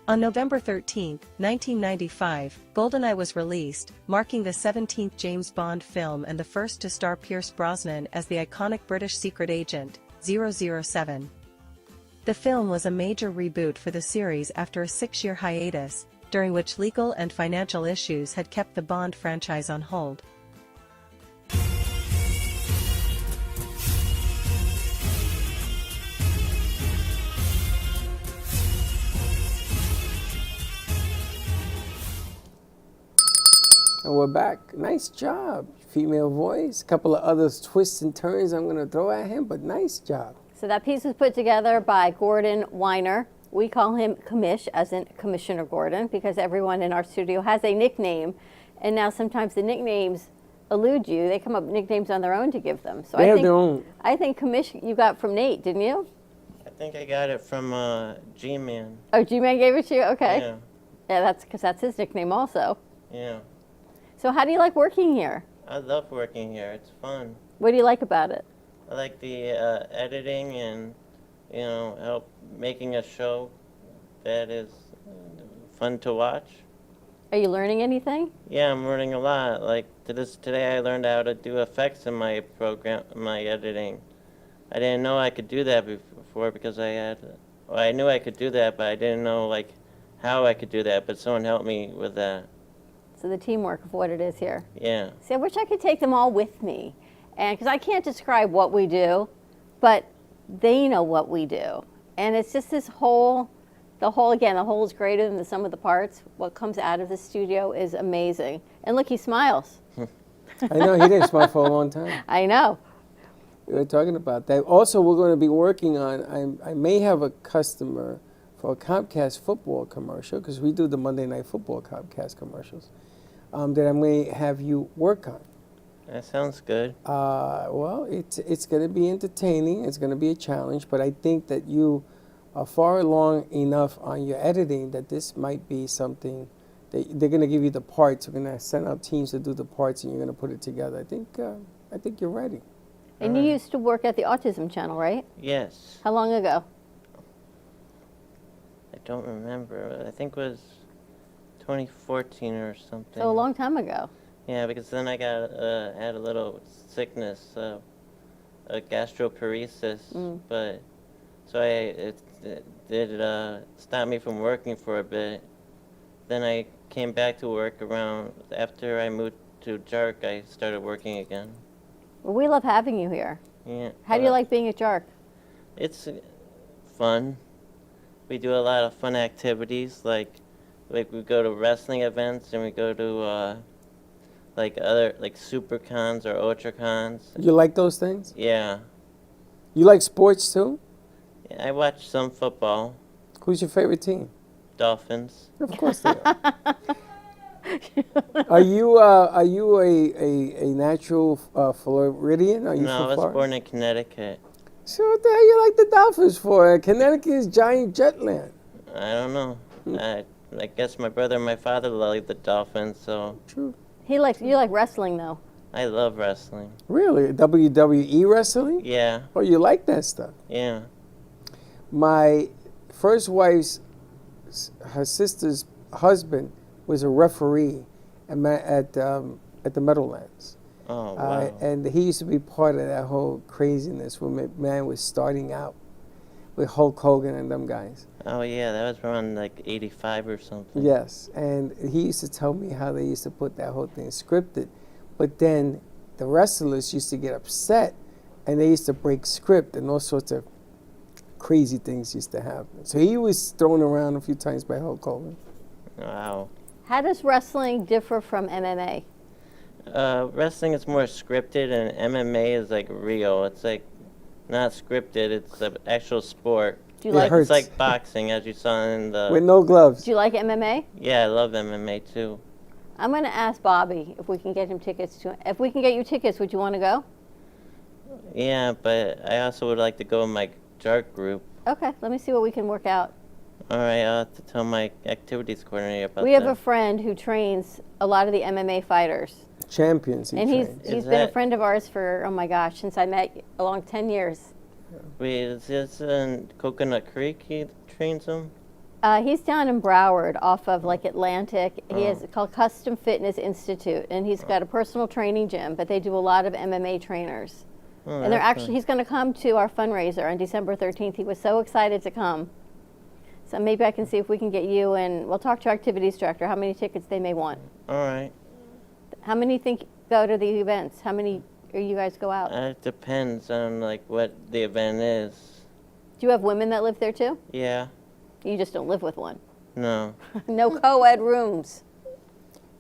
On November 13, 1995, GoldenEye was released, marking the 17th James Bond film and the first to star Pierce Brosnan as the iconic British secret agent, 007. The film was a major reboot for the series after a 6-year hiatus, during which legal and financial issues had kept the Bond franchise on hold. And we're back. Nice job. Female voice. A couple of other twists and turns I'm going to throw at him, but nice job. So that piece was put together by Gordon Weiner. We call him Commish, as in Commissioner Gordon, because everyone in our studio has a nickname. And now sometimes the nicknames elude you. They come up with nicknames on their own to give them. So They have their own. I think Commish you got from Nate, didn't you? I think I got it from G-Man. Oh, G-Man gave it to you? Okay. Yeah. Yeah, that's because that's his nickname also. Yeah. So how do you like working here? I love working here. It's fun. What do you like about it? I like the editing and, help making a show that is fun to watch. Are you learning anything? Yeah, I'm learning a lot. Like today I learned how to do effects in my program, my editing. I didn't know I could do that before because I knew I could do that, but I didn't know how I could do that, but someone helped me with that. So the teamwork of what it is here. Yeah. See, I wish I could take them all with me. And because I can't describe what we do, but they know what we do. And it's just the whole is greater than the sum of the parts. What comes out of the studio is amazing. And look, he smiles. I know, he didn't smile for a long time. I know. We were talking about that. Also, we're going to be working on, I may have a customer for a Comcast football commercial, because we do the Monday Night Football Comcast commercials, that I may have you work on. That sounds good. Well, it's going to be entertaining. It's going to be a challenge, but I think that you are far along enough on your editing that this might be something that they're going to give you the parts. We're going to send out teams to do the parts, and you're going to put it together. I think you're ready. And you used to work at the Autism Channel, right? Yes. How long ago? I don't remember. I think it was 2014 or something. So a long time ago. Yeah, because then I had a little sickness, a gastroparesis, but so it did stop me from working for a bit. Then I came back to work around after I moved to JARC. I started working again. Well, we love having you here. Yeah. How do you like being at JARC? It's fun. We do a lot of fun activities, like we go to wrestling events and we go to other super cons or ultra cons. You like those things? Yeah. You like sports too? Yeah, I watch some football. Who's your favorite team? Dolphins. Of course they are. Are you a natural Floridian? Are you No, I was Florida? born in Connecticut. So what the hell you like the Dolphins for? Connecticut is giant jetland. I don't know. I guess my brother and my father like the Dolphins, so. True. You like wrestling though. I love wrestling. Really? WWE wrestling? Yeah. Oh, you like that stuff? Yeah. My first wife's, her sister's husband was a referee at the Meadowlands. Oh, wow. And he used to be part of that whole craziness when McMahon was starting out with Hulk Hogan and them guys. Oh, yeah, that was around like 85 or something. Yes, and he used to tell me how they used to put that whole thing scripted, but then the wrestlers used to get upset and they used to break script and all sorts of crazy things used to happen. So he was thrown around a few times by Hulk Hogan. Wow. How does wrestling differ from MMA? Wrestling is more scripted, and MMA is like real. It's like not scripted. It's an actual sport. Do you like? It's like boxing, as you saw in the. With no gloves. Do you like MMA? Yeah, I love MMA too. I'm going to ask Bobby if we can get him tickets to. If we can get you tickets, would you want to go? Yeah, but I also would like to go in my JARC group. Okay, let me see what we can work out. All right, I'll have to tell my activities coordinator about that. We have a friend who trains a lot of the MMA fighters. Champions. And he's been a friend of ours for, oh my gosh, since I met along 10 years. Wait, is this in Coconut Creek he trains them? He's down in Broward off of like Atlantic. He is called Custom Fitness Institute, and he's got a personal training gym, but they do a lot of MMA trainers. Oh, And they're actually, he's going to come to our fundraiser on December 13th. He was so excited to come. So maybe I can see if we can get you, and we'll talk to our activities director, how many tickets they may want. All right. How many think go to the events? How many or you guys go out? It depends on like what the event is. Do you have women that live there too? Yeah. You just don't live with one. No. No co-ed rooms.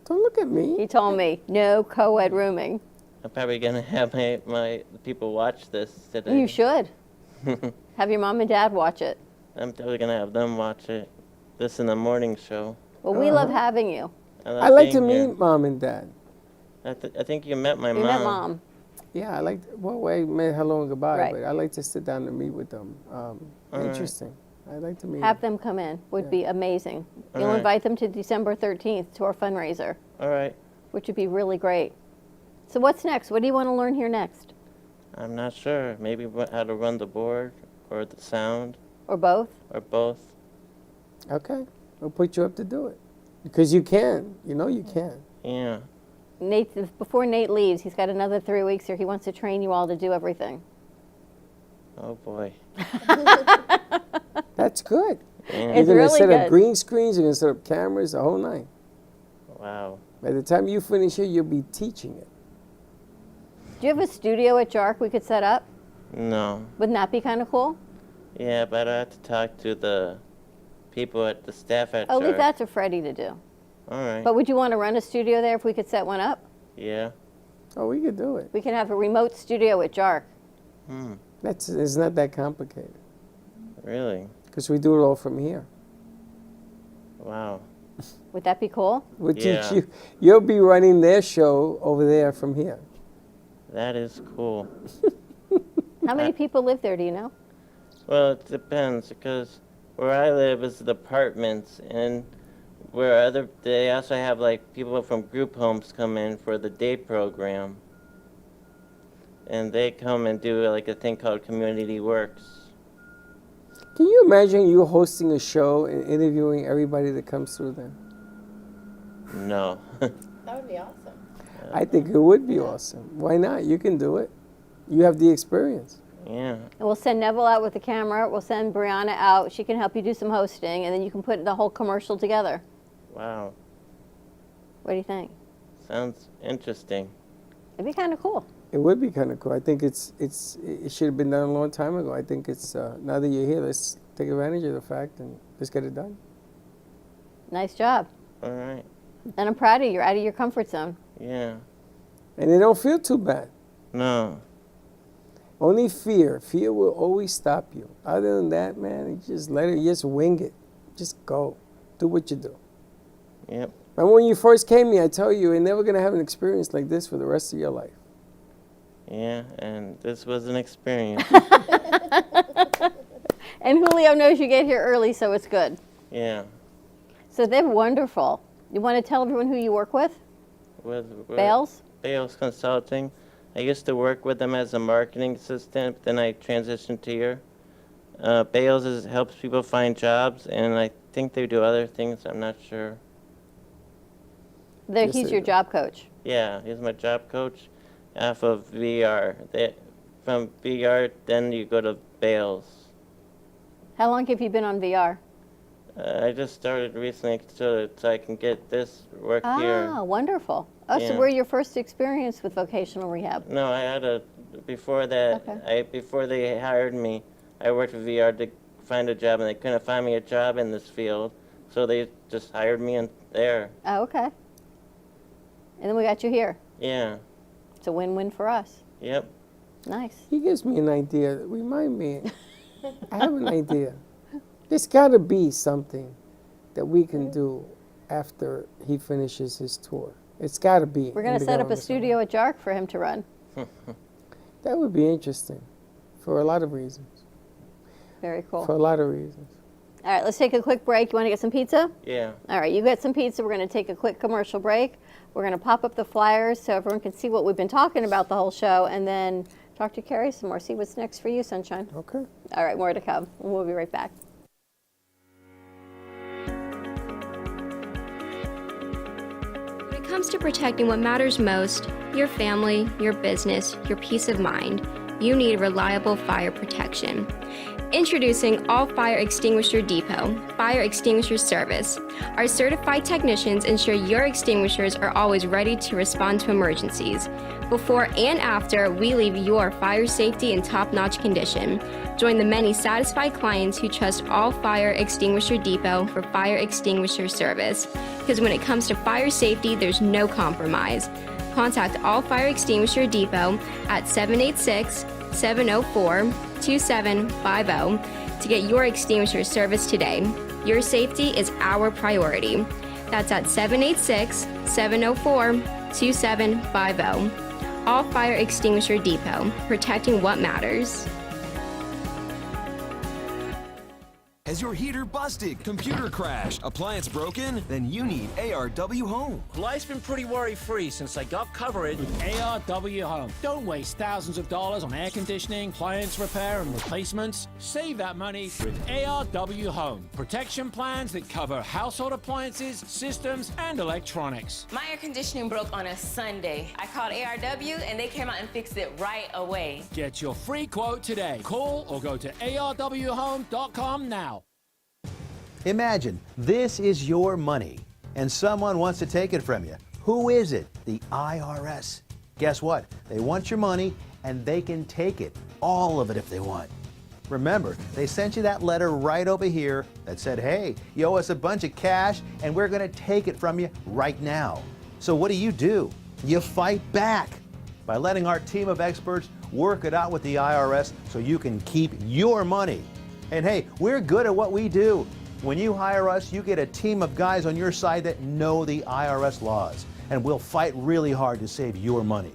Don't look at me. He told me, no co-ed rooming. I'm probably gonna have my people watch this today. You should. Have your mom and dad watch it. I'm totally gonna have them watch it. This in the morning show. Well, we love having you. I like to meet Mom and Dad. I think you met my mom. You met Mom. Yeah, I like. Well, I met hello and goodbye, Right. but I like to sit down and meet with them. Interesting. I like to meet. Have them come in. Would be amazing. All You'll right. invite them to December 13th to our fundraiser. All right. Which would be really great. So what's next? What do you want to learn here next? I'm not sure. Maybe how to run the board or the sound. Or both? Or both. Okay, we'll put you up to do it because you can. You know you can. Yeah. Nate, before Nate leaves, he's got another 3 weeks here. He wants to train you all to do everything. Oh boy. That's good. Yeah. You're It's gonna really set good. up green screens. You're gonna set up cameras. The whole night. Wow. By the time you finish here, you'll be teaching it. Do you have a studio at JARC we could set up? No. Wouldn't that be kind of cool? Yeah, but I have to talk to the people at the staff at Oh, leave JARC. that to Freddie to do. All right. But would you want to run a studio there if we could set one up? Yeah. Oh, we could do it. We can have a remote studio at JARC. It's not that complicated Really? because we do it all from here. Wow. Would that be cool? We'll Yeah. teach you. You'll be running their show over there from here. That is cool. How many people live there, do you know? Well, it depends because where I live is the apartments, and they also have like people from group homes come in for the day program, and they come and do like a thing called Community Works. Can you imagine you hosting a show and interviewing everybody that comes through there? No. That would be awesome. I think it would be awesome. Why not? You can do it. You have the experience. Yeah. And we'll send Neville out with the camera. We'll send Brianna out. She can help you do some hosting, and then you can put the whole commercial together. Wow. What do you think? Sounds interesting. It'd be kind of cool. It would be kind of cool. I think it should have been done a long time ago. I think it's now that you're here, let's take advantage of the fact and let's get it done. Nice job. All right. And I'm proud of you. You're out of your comfort zone. Yeah. And it don't feel too bad. No. Only fear. Fear will always stop you. Other than that, man, you just let it. Just wing it. Just go. Do what you do. Yep. And when you first came here, I tell you, you're never gonna have an experience like this for the rest of your life. Yeah, and this was an experience. And Julio knows you get here early, so it's good. Yeah. So they're wonderful. You want to tell everyone who you work with? With Bales? Bales Consulting. I used to work with them as a marketing assistant, but then I transitioned to here. Bales helps people find jobs, and I think they do other things. I'm not sure. He's your job coach. Yeah, he's my job coach off of VR. From VR, then you go to Bales. How long have you been on VR? I just started recently so I can get this work here. Ah, wonderful. Oh, so Yeah. where your first experience with vocational rehab? No, I had before that, before they hired me, I worked with VR to find a job, and they couldn't find me a job in this field, so they just hired me in there. Oh, okay. And then we got you here. Yeah. It's a win-win for us. Yep. Nice. He gives me an idea. Remind me. I have an idea. There's got to be something that we can do after he finishes his tour. It's got to be. We're going to set up a studio at JARC for him to run. That would be interesting for a lot of reasons. Very cool. For a lot of reasons. All right, let's take a quick break. You want to get some pizza? Yeah. All right, you get some pizza. We're going to take a quick commercial break. We're going to pop up the flyers so everyone can see what we've been talking about the whole show, and then talk to Carrie some more. See what's next for you, Sunshine. Okay. All right, more to come. We'll be right back. When it comes to protecting what matters most, your family, your business, your peace of mind, you need reliable fire protection. Introducing All Fire Extinguisher Depot, Fire Extinguisher Service. Our certified technicians ensure your extinguishers are always ready to respond to emergencies. Before and after, we leave your fire safety in top-notch condition. Join the many satisfied clients who trust All Fire Extinguisher Depot for fire extinguisher service. Because when it comes to fire safety, there's no compromise. Contact All Fire Extinguisher Depot at 786-704-2750 to get your extinguisher service today. Your safety is our priority. That's at 786-704-2750. All Fire Extinguisher Depot, protecting what matters. Has your heater busted, computer crashed, appliance broken? Then you need ARW Home. Life's been pretty worry-free since I got covered with ARW Home. Don't waste thousands of dollars on air conditioning, appliance repair, and replacements. Save that money with ARW Home. Protection plans that cover household appliances, systems, and electronics. My air conditioning broke on a Sunday. I called ARW, and they came out and fixed it right away. Get your free quote today. Call or go to arwhome.com now. Imagine this is your money and someone wants to take it from you. Who is it? The IRS. Guess what? They want your money and they can take it, all of it if they want. Remember, they sent you that letter right over here that said, hey, you owe us a bunch of cash and we're going to take it from you right now. So what do? You fight back by letting our team of experts work it out with the IRS so you can keep your money. And hey, we're good at what we do. When you hire us, you get a team of guys on your side that know the IRS laws, and we'll fight really hard to save your money.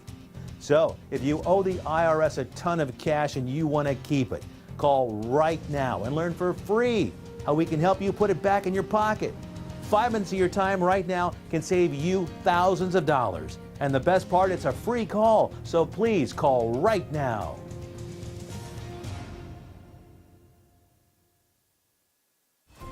So, if you owe the IRS a ton of cash and you want to keep it, call right now and learn for free how we can help you put it back in your pocket. 5 minutes of your time right now can save you thousands of dollars. And the best part, it's a free call, so please call right now.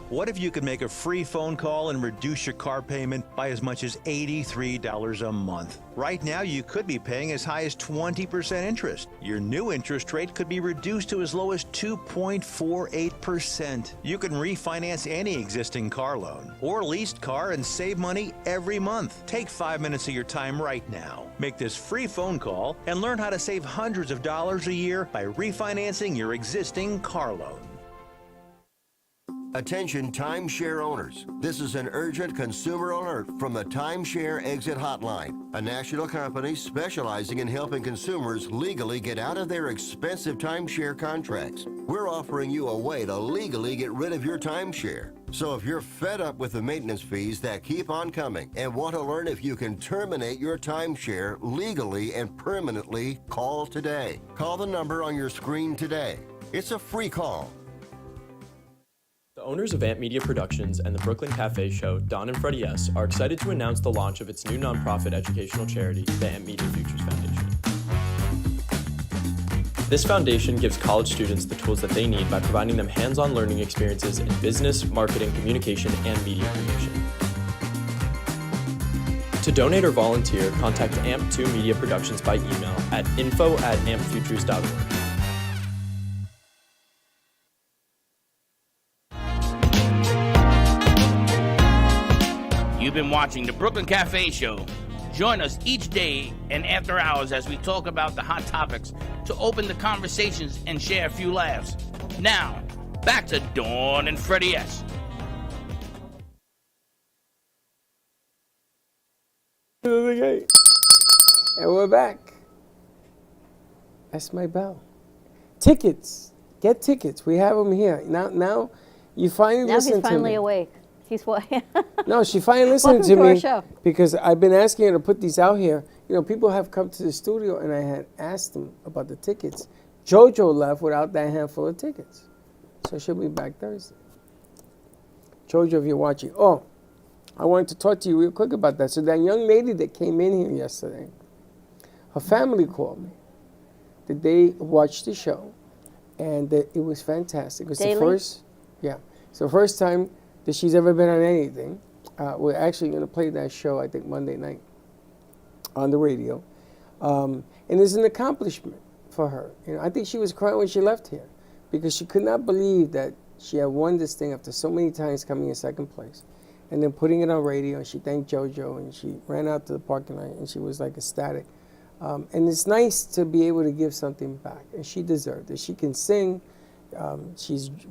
What if you could make a free phone call and reduce your car payment by as much as $83 a month? Right now, you could be paying as high as 20% interest. Your new interest rate could be reduced to as low as 2.48%. You can refinance any existing car loan or leased car and save money every month. Take 5 minutes of your time right now. Make this free phone call and learn how to save hundreds of dollars a year by refinancing your existing car loan. Attention timeshare owners. This is an urgent consumer alert from the Timeshare Exit Hotline, a national company specializing in helping consumers legally get out of their expensive timeshare contracts. We're offering you a way to legally get rid of your timeshare. So if you're fed up with the maintenance fees that keep on coming and want to learn if you can terminate your timeshare legally and permanently, call today. Call the number on your screen today. It's a free call. The owners of Amp Media Productions and the Brooklyn Cafe show, Don and Freddie S., are excited to announce the launch of its new nonprofit educational charity, the Amp Media Futures Foundation. This foundation gives college students the tools that they need by providing them hands-on learning experiences in business, marketing, communication, and media creation. To donate or volunteer, contact AMP2 Media Productions by email at info@ampfutures.org. You've been watching the Brooklyn Cafe Show. Join us each day and after hours as we talk about the hot topics to open the conversations and share a few laughs. Now, back to Dawn and Freddie S. And we're back. That's my bell. Tickets. Get tickets. We have them here. Now you finally Now listen to me. he's finally awake. He's what? No, she finally listened Welcome to to our me show. because I've been asking her to put these out here. You know, people have come to the studio and I had asked them about the tickets. JoJo left without that handful of tickets. So she'll be back Thursday. JoJo, if you're watching. Oh, I wanted to talk to you real quick about that. So that young lady that came in here yesterday, her family called me. That they watched the show and that it was fantastic. It was the first time that she's ever been on anything. We're actually going to play that show, I think, Monday night on the radio. And it's an accomplishment for her. You know, I think she was crying when she left here because she could not believe that she had won this thing after so many times coming in second place and then putting it on radio. And she thanked JoJo and she ran out to the parking lot and she was like ecstatic. And it's nice to be able to give something back. And she deserved it. She can sing.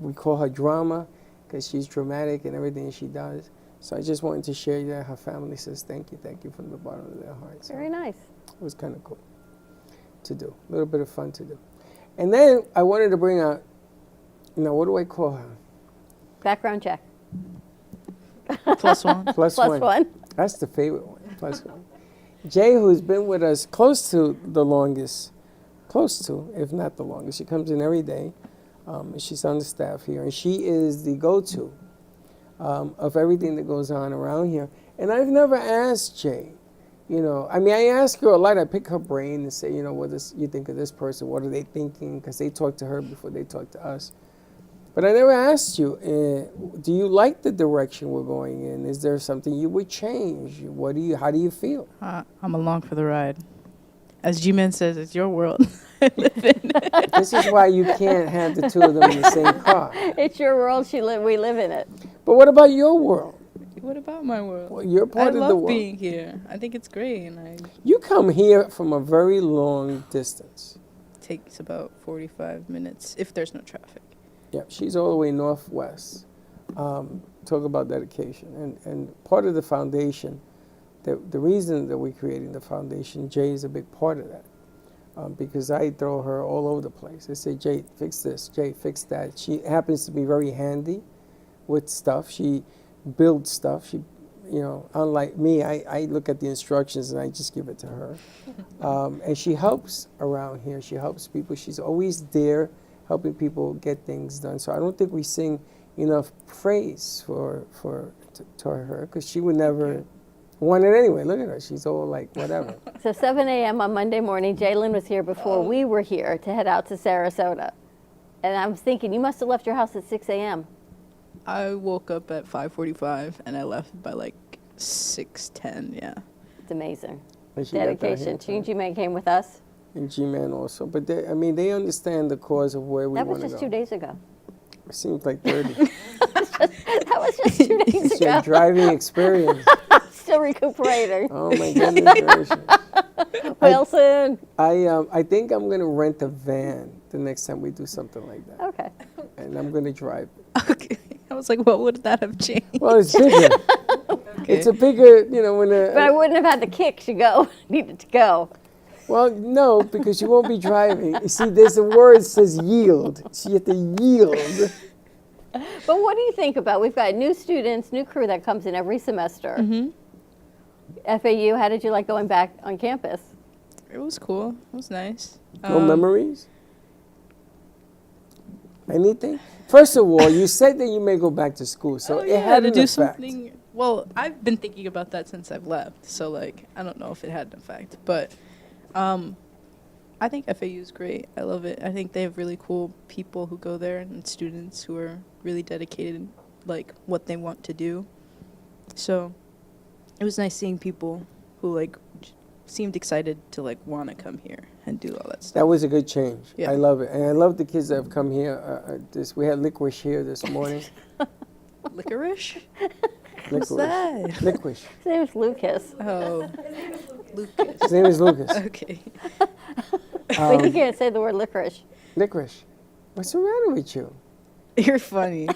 We call her drama, because she's dramatic in everything she does. So I just wanted to share that. Her family says thank you from the bottom of their hearts. Very nice. It was kind of cool to do, a little bit of fun to do. And then I wanted to bring out, what do I call her? Background check. Plus one. Plus one. That's the favorite one, plus one. Jay, who's been with us close to, if not the longest. She comes in every day. She's on the staff here, and she is the go-to of everything that goes on around here. And I've never asked Jay, I ask her a lot. I pick her brain and say, what you think of this person? What are they thinking? Because they talk to her before they talk to us. But I never asked you, do you like the direction we're going in? Is there something you would change? How do you feel? I'm along for the ride. As G-Man says, it's your world. I live in. This is why you can't have the two of them in the same car. It's your world. We live in it. But what about your world? What about my world? Well, you're part of the I love world. being here. I think it's great. And You come here from a very long distance. It takes about 45 minutes if there's no traffic. Yeah, she's all the way northwest. Talk about dedication. And part of the foundation, the reason that we're creating the foundation, Jay is a big part of that. Because I throw her all over the place. I say, Jay, fix this. Jay, fix that. She happens to be very handy with stuff. She builds stuff. She, unlike me, I look at the instructions and I just give it to her. And she helps around here. She helps people. She's always there helping people get things done. So I don't think we sing enough praise to her because she would never want it anyway. Look at her. She's all like, whatever. So 7 a.m. on Monday morning, Jalen was here before we were here to head out to Sarasota. And I was thinking, you must have left your house at 6 a.m. I woke up at 5:45 and I left by like 6:10, yeah. It's amazing. Dedication. G-Man came with us. And G-Man also. But they understand the cause of where we want to go. That was just 2 days ago. It seems like 30. That was just 2 days It's your ago. driving experience. Still recuperating. Oh my goodness gracious. Wilson. I think I'm going to rent a van the next time we do something like that. Okay. And I'm going to drive it. Okay. I was like, what would that have changed? Well, it's bigger. It's a bigger, But I wouldn't have had the kick to go. Needed to go. Well, no, because you won't be driving. You see, there's a word that says yield. So you have to yield. But what do you think about, we've got new students, new crew that comes in every semester. Mm-hmm. FAU, how did you like going back on campus? It was cool. It was nice. No memories? Anything? First of all, you said that you may go back to school, so it had to an do effect. something. Well, I've been thinking about that since I've left, so I don't know if it had an effect, but I think FAU is great. I love it. I think they have really cool people who go there and students who are really dedicated, what they want to do. So it was nice seeing people who like seemed excited to like want to come here and do all that stuff. That was a good change. Yeah. I love it, and I love the kids that have come here. We had licorice here this morning. Licorice? What's that? Licorice. His name is Lucas. Oh, Lucas. His name is Lucas. Okay. But you can't say the word licorice. Licorice. What's the matter with you? You're funny.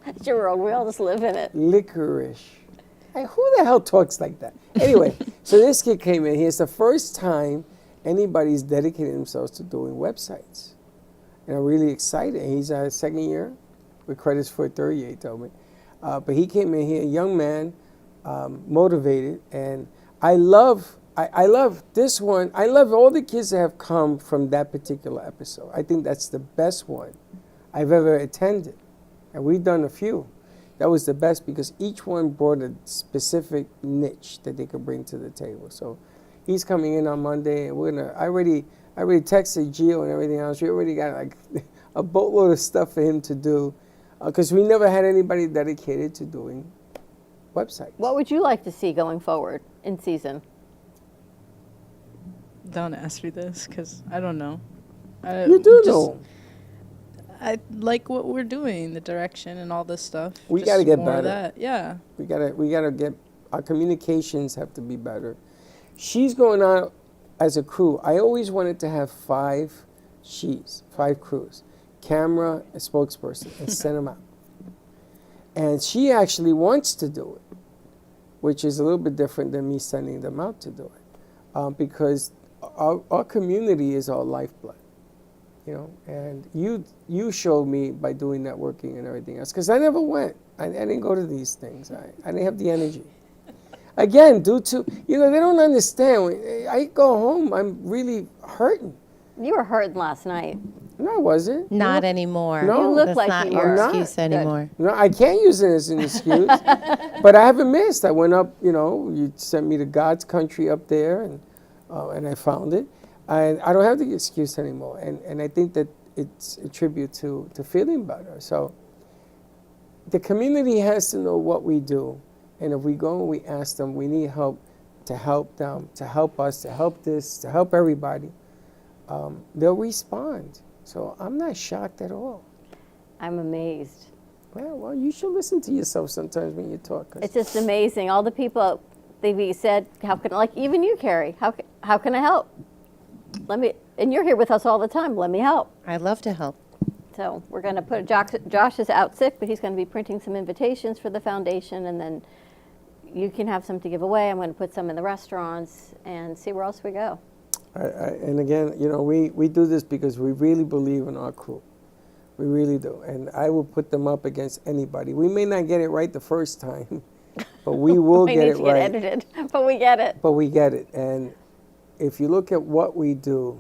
It's your world. We all just live in it. Licorice. Hey, who the hell talks like that? Anyway, so this kid came in here. It's the first time anybody's dedicated themselves to doing websites. And I'm really excited. He's a second year with credits for a third year, he told me. But he came in here, a young man, motivated. And I love this one. I love all the kids that have come from that particular episode. I think that's the best one I've ever attended. And we've done a few. That was the best because each one brought a specific niche that they could bring to the table. So he's coming in on Monday, and I already texted Gio and everything else. We already got like a boatload of stuff for him to do because we never had anybody dedicated to doing websites. What would you like to see going forward in season? Don't ask me this because I don't know. You do know. I like what we're doing, the direction and all this stuff. We Just got to get more better. of that. Yeah. We gotta get, our communications have to be better. She's going out as a crew. I always wanted to have 5 crews, camera, a spokesperson, and send them out. And she actually wants to do it, which is a little bit different than me sending them out to do it, because our community is our lifeblood. You know, and you showed me by doing networking and everything else, because I never went. I didn't go to these things. I didn't have the energy. Again, due to, they don't understand. I go home, I'm really hurting. You were hurting last night. No, I wasn't. Not anymore. No. You look That's like not you your were. excuse Good. anymore. No, I can't use it as an excuse. But I haven't missed. I went up, you sent me to God's country up there, and I found it. And I don't have the excuse anymore. And I think that it's a tribute to feeling better. So the community has to know what we do. And if we go and we ask them, we need help to help them, to help us, to help this, to help everybody, they'll respond. So I'm not shocked at all. I'm amazed. Well, you should listen to yourself sometimes when you talk. It's just amazing. All the people, they said, how can, like even you, Carrie, how can I help? And you're here with us all the time. Let me help. I'd love to help. So we're going to put, Josh is out sick, but he's going to be printing some invitations for the foundation, and then you can have some to give away. I'm going to put some in the restaurants and see where else we go. And again, we do this because we really believe in our crew. We really do. And I will put them up against anybody. We may not get it right the first time, but we will get it right. We need to get edited, but we get it. But we get it. And if you look at what we do,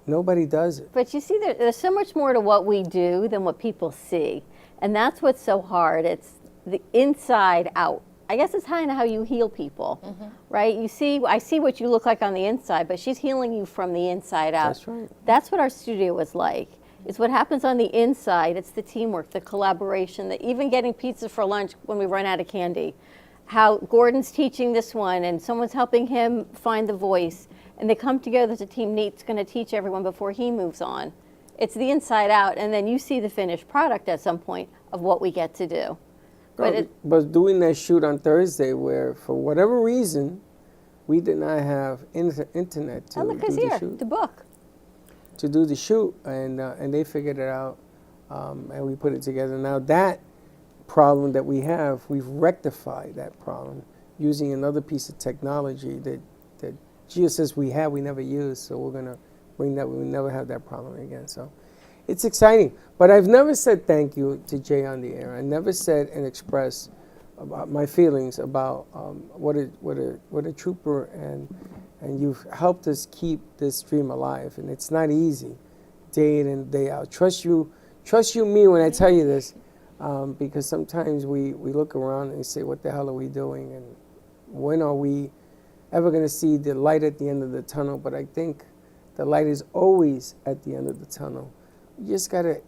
nobody does it. But you see, there's so much more to what we do than what people see. And that's what's so hard. It's the inside out. I guess it's kind of how you heal people, right? I see what you look like on the inside, but she's healing you from the inside out. That's right. That's what our studio was like. It's what happens on the inside. It's the teamwork, the collaboration, even getting pizza for lunch when we run out of candy. How Gordon's teaching this one and someone's helping him find the voice. And they come together as a team. Nate's going to teach everyone before he moves on. It's the inside out, and then you see the finished product at some point of what we get to do. But doing that shoot on Thursday where, for whatever reason, we did not have internet to do the shoot. The book. To do the shoot, and they figured it out, and we put it together. Now that problem that we have, we've rectified that problem using another piece of technology that Gio says we never used, so we're going to bring that. We'll never have that problem again. So it's exciting. But I've never said thank you to Jay on the air. I never said and expressed about my feelings about what a trooper, and you've helped us keep this dream alive. And it's not easy, day in and day out. Trust you me when I tell you this, because sometimes we look around and say, what the hell are we doing? And when are we ever going to see the light at the end of the tunnel? But I think the light is always at the end of the tunnel. You just got to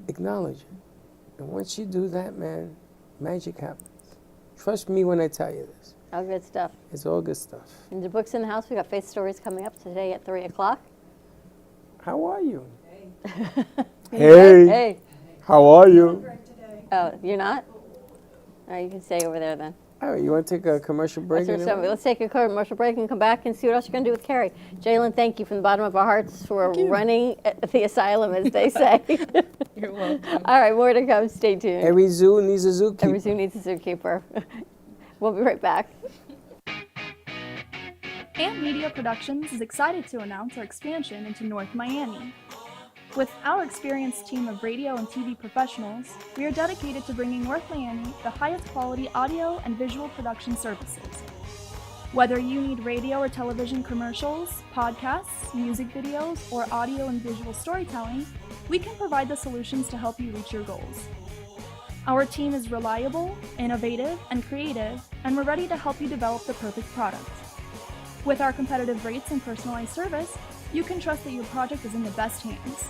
acknowledge it. And once you do that, man, magic happens. Trust me when I tell you this. All good stuff. It's all good stuff. And the books in the house, we got Faith Stories coming up today at 3 o'clock. How are you? Hey. Hey. How are you? Oh, you're not? All right, you can stay over there then. All right, you want to take a commercial break? Let's take a commercial break and come back and see what else you're going to do with Carrie. Jalen, thank you from the bottom of our hearts for running the asylum, as they say. You're welcome. All right, more to come. Stay tuned. Every zoo needs a zookeeper. Every zoo needs a zookeeper. We'll be right back. Amp Media Productions is excited to announce our expansion into North Miami. With our experienced team of radio and TV professionals, we are dedicated to bringing North Miami the highest quality audio and visual production services. Whether you need radio or television commercials, podcasts, music videos, or audio and visual storytelling, we can provide the solutions to help you reach your goals. Our team is reliable, innovative, and creative, and we're ready to help you develop the perfect product. With our competitive rates and personalized service, you can trust that your project is in the best hands.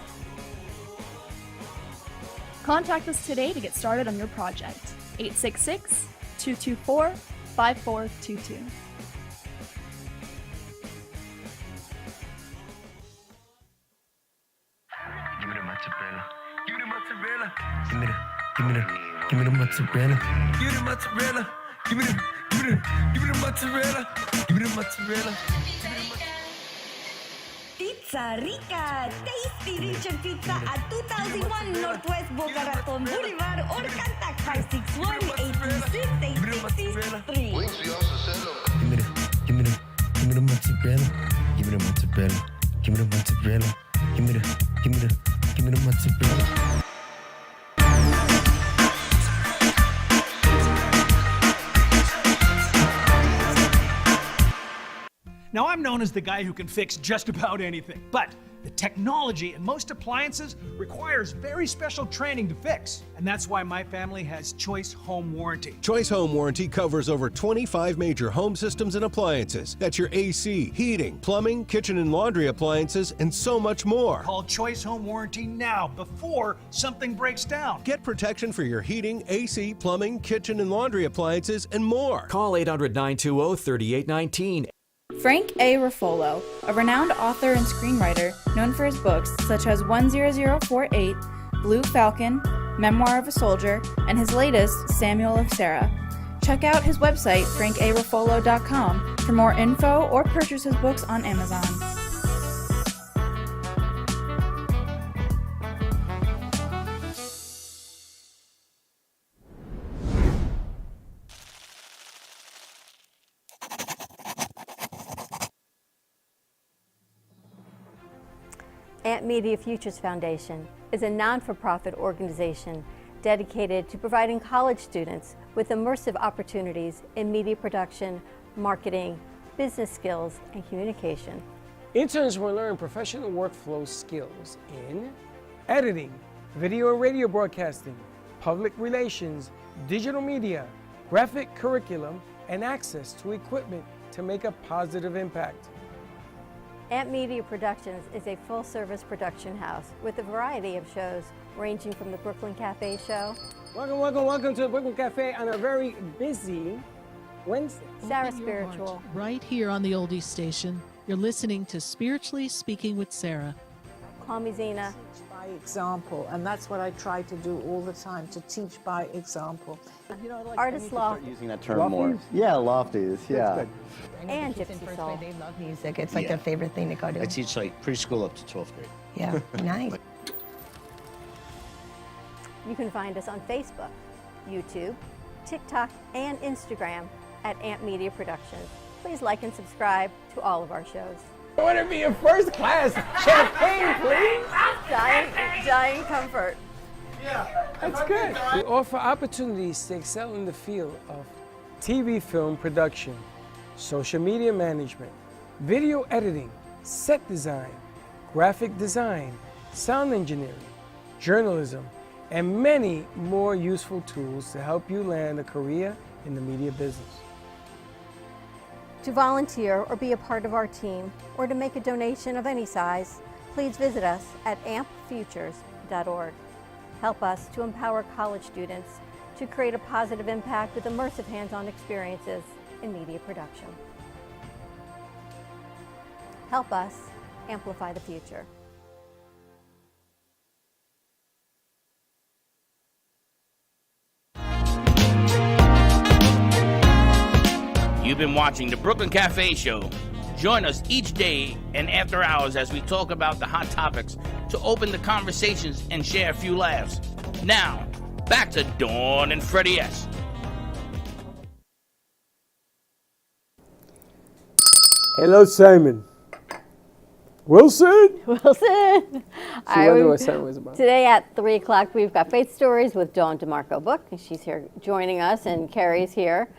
Contact us today to get started on your project. 866-224-5422. Give me the mozzarella. Give me the mozzarella. Give me the mozzarella. Give me the mozzarella. Give me the mozzarella. Give me the mozzarella. Pizza Rica, tasty rich and pizza at 2001 Northwest Boca Raton Boulevard or contact 561-836-8663. Give me the mozzarella. Give me the mozzarella. Give me the mozzarella. Give me the mozzarella. Now, I'm known as the guy who can fix just about anything, but the technology in most appliances requires very special training to fix. And that's why my family has Choice Home Warranty. Choice Home Warranty covers over 25 major home systems and appliances. That's your AC, heating, plumbing, kitchen and laundry appliances, and so much more. Call Choice Home Warranty now before something breaks down. Get protection for your heating, AC, plumbing, kitchen and laundry appliances, and more. Call 800-920-3819. Frank A. Ruffolo, a renowned author and screenwriter known for his books such as 10048, Blue Falcon, Memoir of a Soldier, and his latest, Samuel of Sarah. Check out his website, frankaruffolo.com, for more info or purchase his books on Amazon. Amp Media Futures Foundation is a non-for-profit organization dedicated to providing college students with immersive opportunities in media production, marketing, business skills, and communication. Interns will learn professional workflow skills in editing, video and radio broadcasting, public relations, digital media, graphic curriculum, and access to equipment to make a positive impact. Amp Media Productions is a full-service production house with a variety of shows ranging from the Brooklyn Cafe show. Welcome to the Brooklyn Cafe on a very busy Wednesday. Sarah Spiritual. Right here on the Oldies station, you're listening to Spiritually Speaking with Sarah. Call me Zena. By example, and that's what I try to do all the time, to teach by example. You know, Artist Loft. Using that term more. Yeah, lofties, yeah. And Gypsy Soul. They love music. It's like their favorite thing to go to. I teach like preschool up to 12th grade. Yeah, nice. You can find us on Facebook, YouTube, TikTok, and Instagram at Amp Media Productions. Please like and subscribe to all of our shows. I want to be a first class champagne, please. Dying comfort. Yeah, that's good. We offer opportunities to excel in the field of TV film production, social media management, video editing, set design, graphic design, sound engineering, journalism, and many more useful tools to help you land a career in the media business. To volunteer or be a part of our team, or to make a donation of any size, please visit us at ampfutures.org. Help us to empower college students to create a positive impact with immersive hands-on experiences in media production. Help us amplify the future. You've been watching the Brooklyn Cafe Show. Join us each day and after hours as we talk about the hot topics to open the conversations and share a few laughs. Now, back to Dawn and Freddie S. Hello, Simon. Wilson? Wilson. She wondered what Simon was about. Today at 3 o'clock, we've got Faith Stories with Dawn DeMarco Book. She's here joining us, and Carrie's here.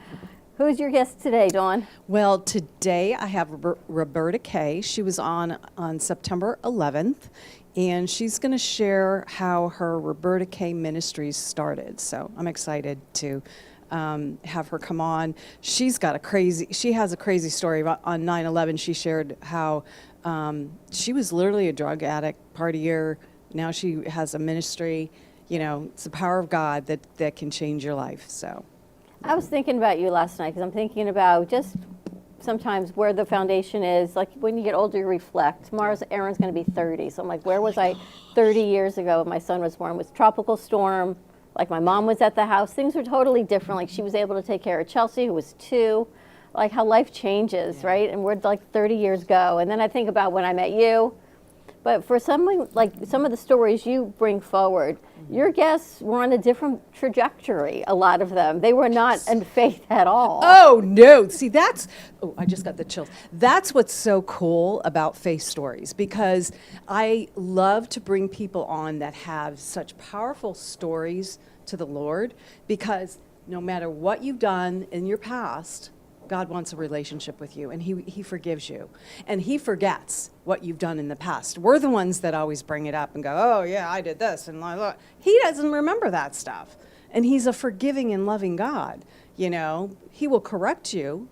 Who's your guest today, Dawn? Well, today I have Roberta Kay. She was on September 11th, and she's going to share how her Roberta Kay Ministries started. So I'm excited to have her come on. She has a crazy story. On 9/11, she shared how she was literally a drug addict, partier. Now she has a ministry. You know, it's the power of God that can change your life. So. I was thinking about you last night because I'm thinking about just sometimes where the foundation is. Like when you get older, you reflect. Tomorrow's Aaron's going to be 30. So I'm like, where was I 30 years ago when my son was born? It was tropical storm. Like my mom was at the house. Things were totally different. Like she was able to take care of Chelsea, who was 2. Like how life changes, right? And where like 30 years go. And then I think about when I met you. But for someone like some of the stories you bring forward, your guests were on a different trajectory, a lot of them. They were not in faith at all. Oh, no. See, I just got the chills. That's what's so cool about faith stories, because I love to bring people on that have such powerful stories to the Lord, because no matter what you've done in your past, God wants a relationship with you, and he forgives you, and he forgets what you've done in the past. We're the ones that always bring it up and go, oh yeah, I did this, and look. He doesn't remember that stuff, and he's a forgiving and loving God. You know, he will correct you,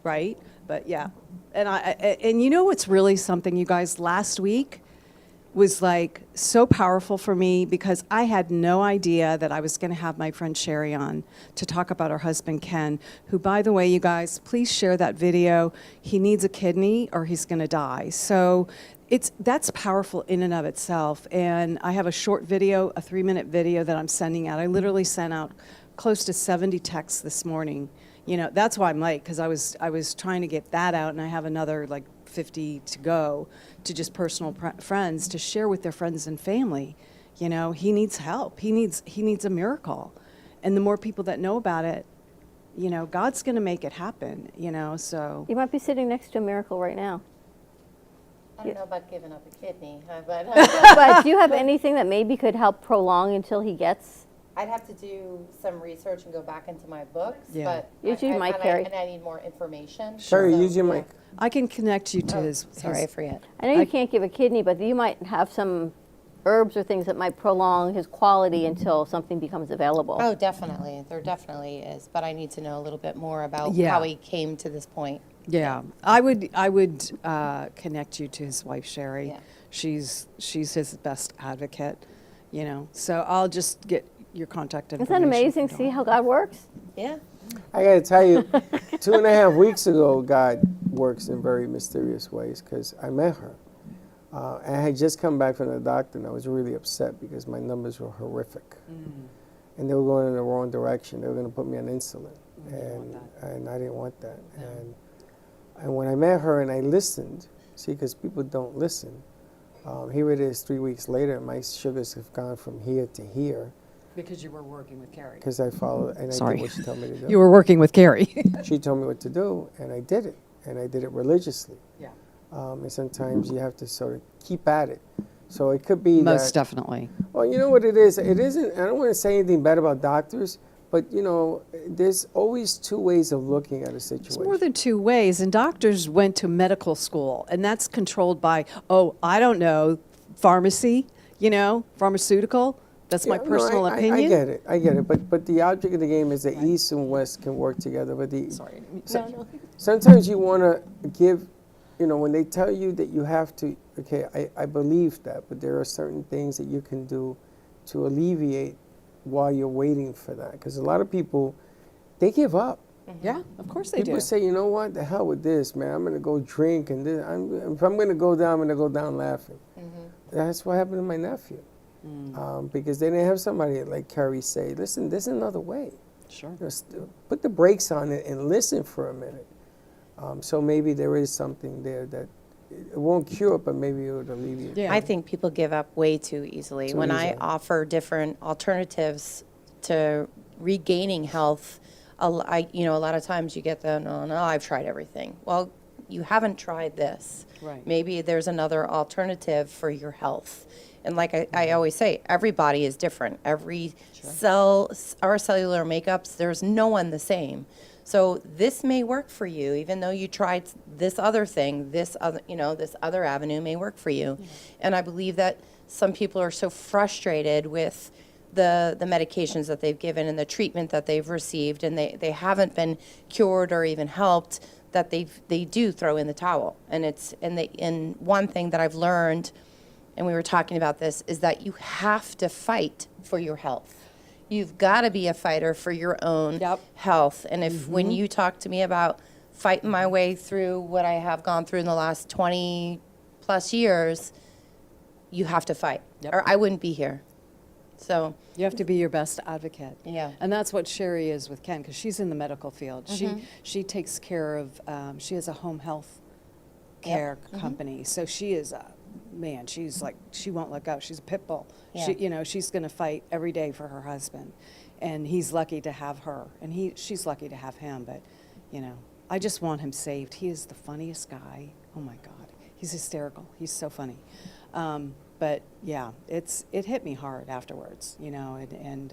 right? But yeah, and you know what's really something, you guys, last week was like so powerful for me, because I had no idea that I was going to have my friend Sherry on to talk about her husband Ken, who, by the way, you guys, please share that video. He needs a kidney or he's going to die. So that's powerful in and of itself. And I have a short video, a 3-minute video that I'm sending out. I literally sent out close to 70 texts this morning. You know, that's why I'm late, because I was trying to get that out, and I have another like 50 to go to just personal friends to share with their friends and family. You know, he needs help. He needs a miracle. And the more people that know about it, you know, God's going to make it happen, you know, so. You might be sitting next to a miracle right now. I don't know about giving up a kidney, but. But do you have anything that maybe could help prolong until he gets? I'd have to do some research and go back into my books, Yeah. but Use your mic, Carrie. and I need more information. Sherry, So, use your mic. I can connect you to his. sorry, I forget. I know you can't give a kidney, but you might have some herbs or things that might prolong his quality until something becomes available. Oh, definitely. There definitely is, but I need to know a little bit more about Yeah. how he came to this point. Yeah, I would connect you to his wife Sherry. Yeah. She's his best advocate, you know. So I'll just get your contact Isn't information. that amazing? See how God works? Yeah. I got to tell you, 2.5 weeks ago, God works in very mysterious ways, because I met her. And I had just come back from the doctor, and I was really upset because my numbers were horrific. And they were going in the wrong direction. They were going to put me on insulin. And I didn't want that. And when I met her and I listened, see, because people don't listen, here it is 3 weeks later, my sugars have gone from here to here. Because you were working with Carrie. Because I followed and I did what she told me to do. You were working with Carrie. She told me what to do, and I did it. And I did it religiously. Yeah. And sometimes you have to sort of keep at it. So it could be Most definitely. Well, you know what it is? It isn't, I don't want to say anything bad about doctors, but, you know, there's always 2 ways of looking at a situation. It's more than 2 ways. And doctors went to medical school, and that's controlled by, I don't know, pharmacy, you know, pharmaceutical. That's my personal opinion. I get it. But the object of the game is that East and West can work together. But sometimes you want to give, you know, when they tell you that you have to, okay, I believe that, but there are certain things that you can do to alleviate while you're waiting for that. Because a lot of people, they give up. Yeah, of course they People do. say, you know what, the hell with this, man. I'm going to go drink, and this. If I'm going to go down, I'm going to go down laughing. That's what happened to my nephew. Because they didn't have somebody like Carrie say, listen, there's another way. Sure. Just put the brakes on it and listen for a minute. So maybe there is something there that it won't cure, but maybe it would alleviate. Yeah. I think people give up way too easily. When I offer different alternatives to regaining health, a lot of times you get the, no, I've tried everything. Well, you haven't tried this. Right. Maybe there's another alternative for your health. And like I always say, everybody is different. Every cell, our cellular makeups, there's no one the same. So this may work for you, even though you tried this other thing, this other avenue may work for you. And I believe that some people are so frustrated with the medications that they've given and the treatment that they've received, and they haven't been cured or even helped, that they do throw in the towel. And one thing that I've learned, and we were talking about this, is that you have to fight for your health. You've got to be a fighter for your own health. And if when you talk to me about fighting my way through what I have gone through in the last 20 plus years, you have to fight, or I wouldn't be here. So you have to be your best advocate. Yeah. And that's what Sherry is with Ken, because she's in the medical field. She takes care of, she has a home health care company. So she is she's like, she won't let go. She's a pit bull. Yeah. She's going to fight every day for her husband. And he's lucky to have her. And she's lucky to have him. But, I just want him saved. He is the funniest guy. Oh, my God. He's hysterical. He's so funny. But, yeah, it hit me hard afterwards, and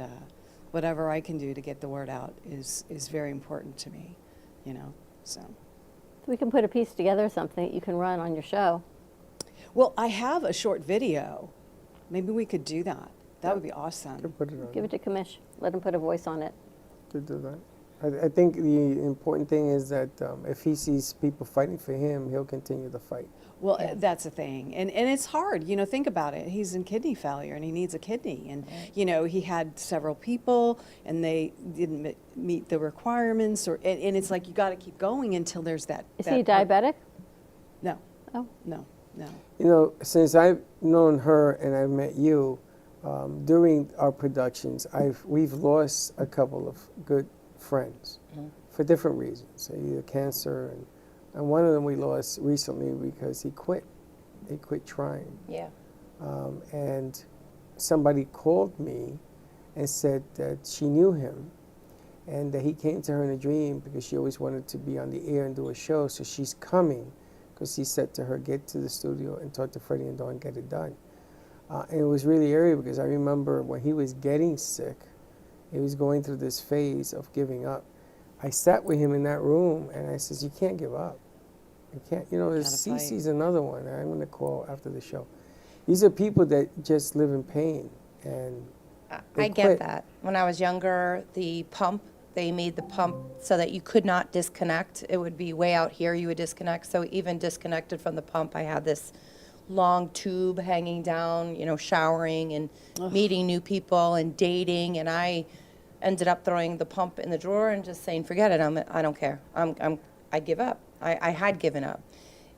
whatever I can do to get the word out is very important to me, so. We can put a piece together, something that you can run on your show. Well, I have a short video. Maybe we could do that. That would be awesome. Give it to Kamish. Let him put a voice on it. To do that. I think the important thing is that if he sees people fighting for him, he'll continue the fight. Well, that's the thing. And it's hard. Think about it. He's in kidney failure and he needs a kidney. And, he had several people and they didn't meet the requirements. And it's like you got to keep going until there's that. Is he diabetic? No. Oh. No. Since I've known her and I've met you, during our productions, we've lost a couple of good friends for different reasons, either cancer, and one of them we lost recently because he quit. He quit trying. Yeah. And somebody called me and said that she knew him and that he came to her in a dream because she always wanted to be on the air and do a show, so she's coming because he said to her, get to the studio and talk to Freddie and Dawn, get it done. And it was really eerie because I remember when he was getting sick, he was going through this phase of giving up. I sat with him in that room and I said, you can't give up. You can't, Cece's another one I'm going to call after the show. These are people that just live in pain and I get that. When I was younger, the pump, they made the pump so that you could not disconnect. It would be way out here you would disconnect. So even disconnected from the pump, I had this long tube hanging down, showering and meeting new people and dating. And I ended up throwing the pump in the drawer and just saying, forget it. I don't care. I give up. I had given up.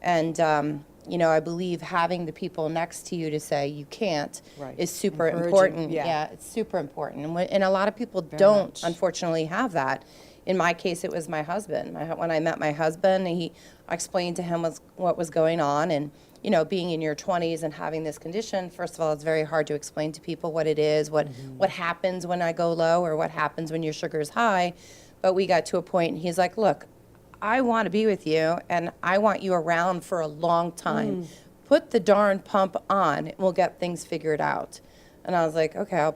And, I believe having the people next to you to say you can't is super important. Yeah, it's super important. And a lot of people don't, unfortunately, have that. In my case, it was my husband. When I met my husband, I explained to him what was going on. And, being in your 20s and having this condition, first of all, it's very hard to explain to people what it is, what happens when I go low or what happens when your sugar is high. But we got to a point, and he's like, look, I want to be with you, and I want you around for a long time. Put the darn pump on, and we'll get things figured out. And I was like, okay, I'll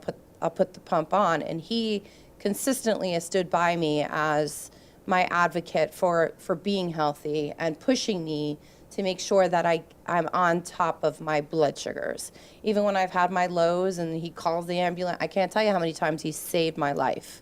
put the pump on. And he consistently has stood by me as my advocate for being healthy and pushing me to make sure that I'm on top of my blood sugars. Even when I've had my lows and he calls the ambulance, I can't tell you how many times he's saved my life.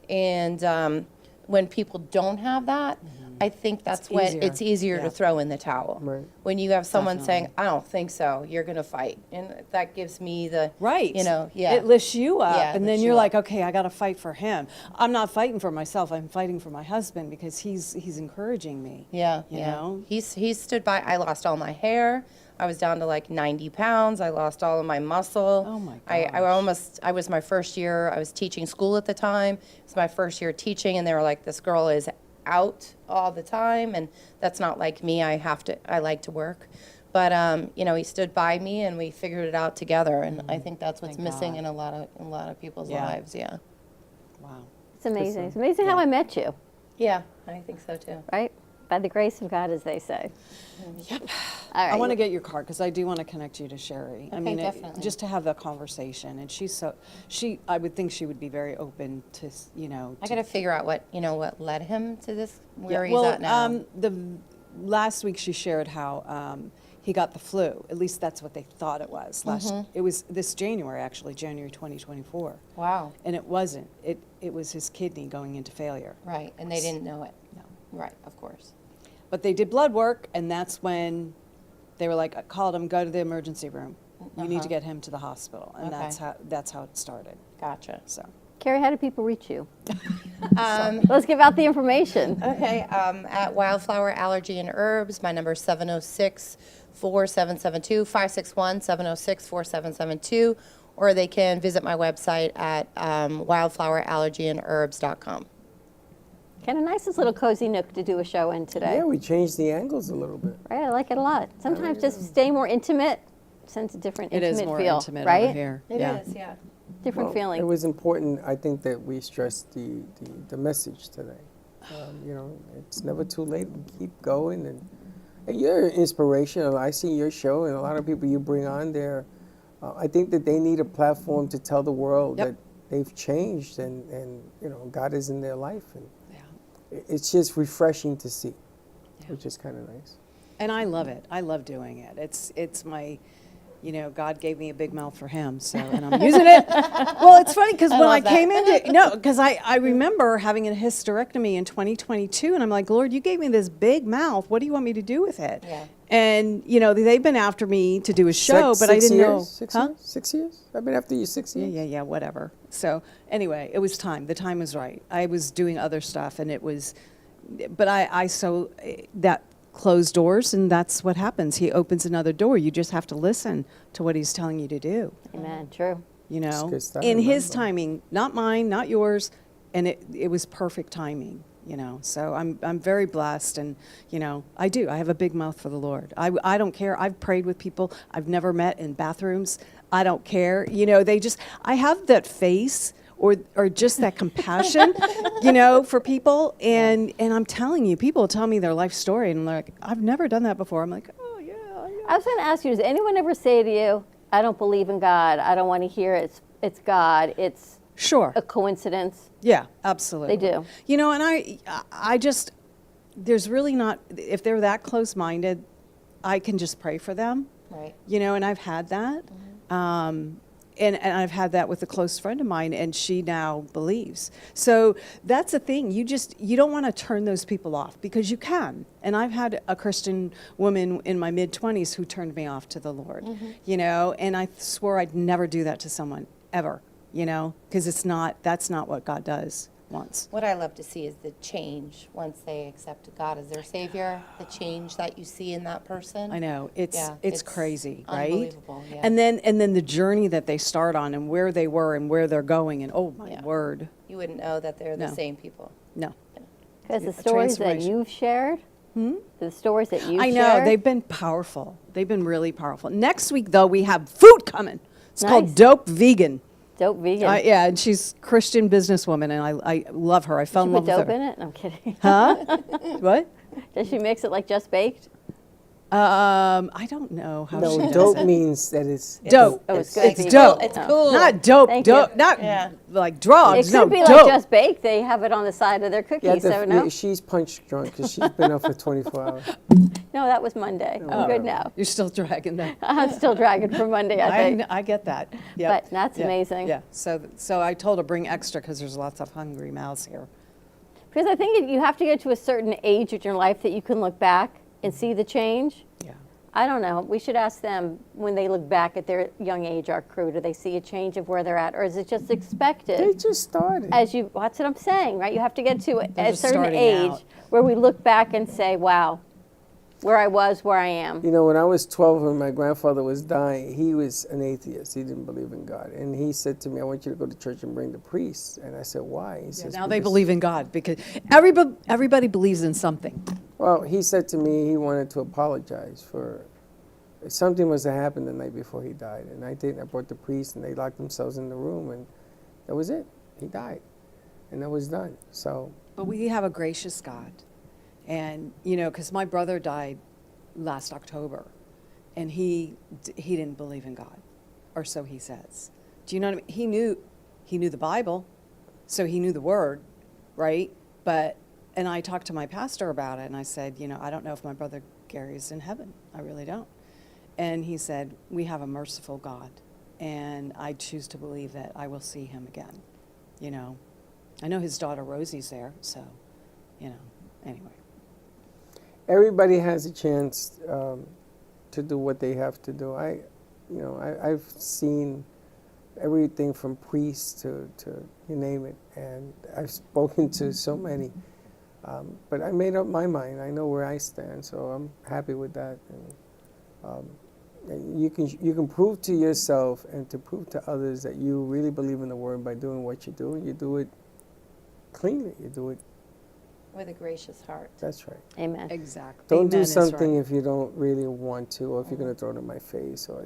And when people don't have that, I think that's when easier. it's easier Yeah. to throw in the towel. Right. When you have someone saying, Definitely. I don't think so, you're going to fight. And that gives me the, Right. you know, yeah. It lifts you up, Yeah, it and then lifts you're you like, up. okay, I got to fight for him. I'm not fighting for myself. I'm fighting for my husband because he's encouraging me. Yeah, You yeah. know? He's stood by. I lost all my hair. I was down to like 90 pounds. I lost all of my muscle. Oh my I was my first year. I was teaching school at the time. It was my first year teaching, and they were like, this girl is out all the time, and that's not like me. I like to work. But you know, he stood by me, and we figured it out together. And I think that's what's Thank missing God. in a lot of people's Yeah. lives. Yeah. Wow. It's amazing. It's amazing how I met you, Yeah, I think so too. right? By the grace of God, as they say. Yep. All right. I want to get your card because I do want to connect you to Sherry. I Okay, mean, definitely. just to have the conversation, and I would think she would be very open to, you know. I got to figure out what led him to this, where he's well, at now. Last week she shared how he got the flu. At least that's what they thought it was. It was this January, actually, January 2024. Wow. And it wasn't. It was his kidney going into failure. Right, and they didn't know it. No. Right, of course. But they did blood work, and that's when they were like, I called him, go to the emergency room. You need to get him to the hospital. And Okay. that's how it started. Gotcha. So. Carrie, how do people reach you? Let's give out the information. Okay, at Wildflower Allergy and Herbs, my number is 706-4772, 561-706-4772, or they can visit my website at wildflowerallergyandherbs.com. Kind of nice, this little cozy nook to do a show in today. Yeah, we changed the angles a little bit. Right, I like it a lot. Sometimes just stay more intimate, sends a different It intimate is more feel, intimate right? over here. It is, yeah. Different Well, feeling. It was important, I think, that we stressed the message today. You know, it's never too late. Keep going, and you're inspirational. I see your show, and a lot of people you bring on there. I think that they need a platform to tell the world that they've changed, and you know, God is in their life, and it's just refreshing to see, which is kind of nice. And I love it. I love doing it. It's my, you know, God gave me a big mouth for him, so, and I'm using it. Well, it's funny because when I came into, because I remember having a hysterectomy in 2022, and I'm like, Lord, you gave me this big mouth. What do you want me to do with it? Yeah. And, you know, they've been after me to do a show, but I didn't know. 6 years? 6 years? I've been after you 6 years. Yeah, whatever. So anyway, it was time. The time was right. I was doing other stuff, and it was, but I so that closed doors, and that's what happens. He opens another door. You just have to listen to what he's telling you to do. Amen, true. You know, good stuff, in his remember. timing, not mine, not yours, and it was perfect timing. You know, so I'm very blessed, and you know, I have a big mouth for the Lord. I don't care. I've prayed with people I've never met in bathrooms. I don't care. You know, I have that face or just that compassion, you know, for people, and I'm telling you, people tell me their life story, and they're like, I've never done that before. I'm like, oh yeah. I was going to ask you, does anyone ever say to you, I don't believe in God, I don't want to hear it, it's God, it's Sure. a coincidence? Yeah, absolutely. They do. You know, and I just, there's really not, if they're that close-minded, I can just pray for them. Right. You know, and I've had that. And I've had that with a close friend of mine, and she now believes. So that's the thing. You don't want to turn those people off, because you can. And I've had a Christian woman in my mid-20s who turned me off to the Lord, you know, and I swore I'd never do that to someone, ever, you know, because that's not what God wants. What I love to see is the change once they accept God as their Savior, the change that you see in that person. I know, it's crazy, right? Unbelievable, yeah. And then the journey that they start on, and where they were and where they're going, and oh my word. You wouldn't know that they're the No. same people. No. Because the A stories that transformation. you've shared, the stories that you've I know, shared, they've been powerful. They've been really powerful. Next week, though, we have food coming. It's Nice. called Dope Vegan. Dope Vegan. Yeah, and she's a Christian businesswoman, and I love her. I fell Does in she love put with dope her. in it? No, I'm kidding. Huh? What? Does she mix it like Just Baked? I don't know how she No, does dope it. means that it's Dope. Oh, it's good. It's vegan. dope. It's cool. Not dope. Thank Dope. you. Not Yeah. like drugs. It no, could be dope. like Just Baked. They have it on the side of their cookies, yeah, so no? she's punch drunk because she's been up for 24 hours. No, that was Monday. I'm good now. You're still dragging that. I'm still dragging for Monday, I think. I get that. Yep. But that's Yeah. amazing. Yeah. So I told her bring extra because there's lots of hungry mouths here. Because I think you have to get to a certain age in your life that you can look back and see the change. Yeah. I don't know. We should ask them when they look back at their young age, our crew, do they see a change of where they're at, or is it just expected? They just started. That's what I'm saying, right? You have to get to They're a just certain starting age out. where we look back and say, wow, where I was, where I am. You know, when I was 12 and my grandfather was dying, he was an atheist. He didn't believe in God. And he said to me, I want you to go to church and bring the priest. And I said, why? He says, Now they believe in God because everybody believes in something. Well, he said to me he wanted to apologize for something must have happened the night before he died. And I brought the priest and they locked themselves in the room and that was it. He died. And that was done. So. But we have a gracious God. And, you know, because my brother died last October, and he didn't believe in God, or so he says. Do you know what I mean? He knew the Bible, so he knew the Word, right? And I talked to my pastor about it, and I said, you know, I don't know if my brother Gary is in heaven. I really don't. And he said, we have a merciful God, and I choose to believe that I will see him again. You know, I know his daughter Rosie's there, so, you know, anyway. Everybody has a chance to do what they have to do. I've seen everything from priests to you name it, and I've spoken to so many. But I made up my mind. I know where I stand, so I'm happy with that. And you can prove to yourself and to prove to others that you really believe in the Word by doing what you do, and you do it cleanly. You do it with a gracious heart. That's right. Amen. Exactly. Don't Amen do something right. if you don't really want to, or if you're going to throw it in my face, or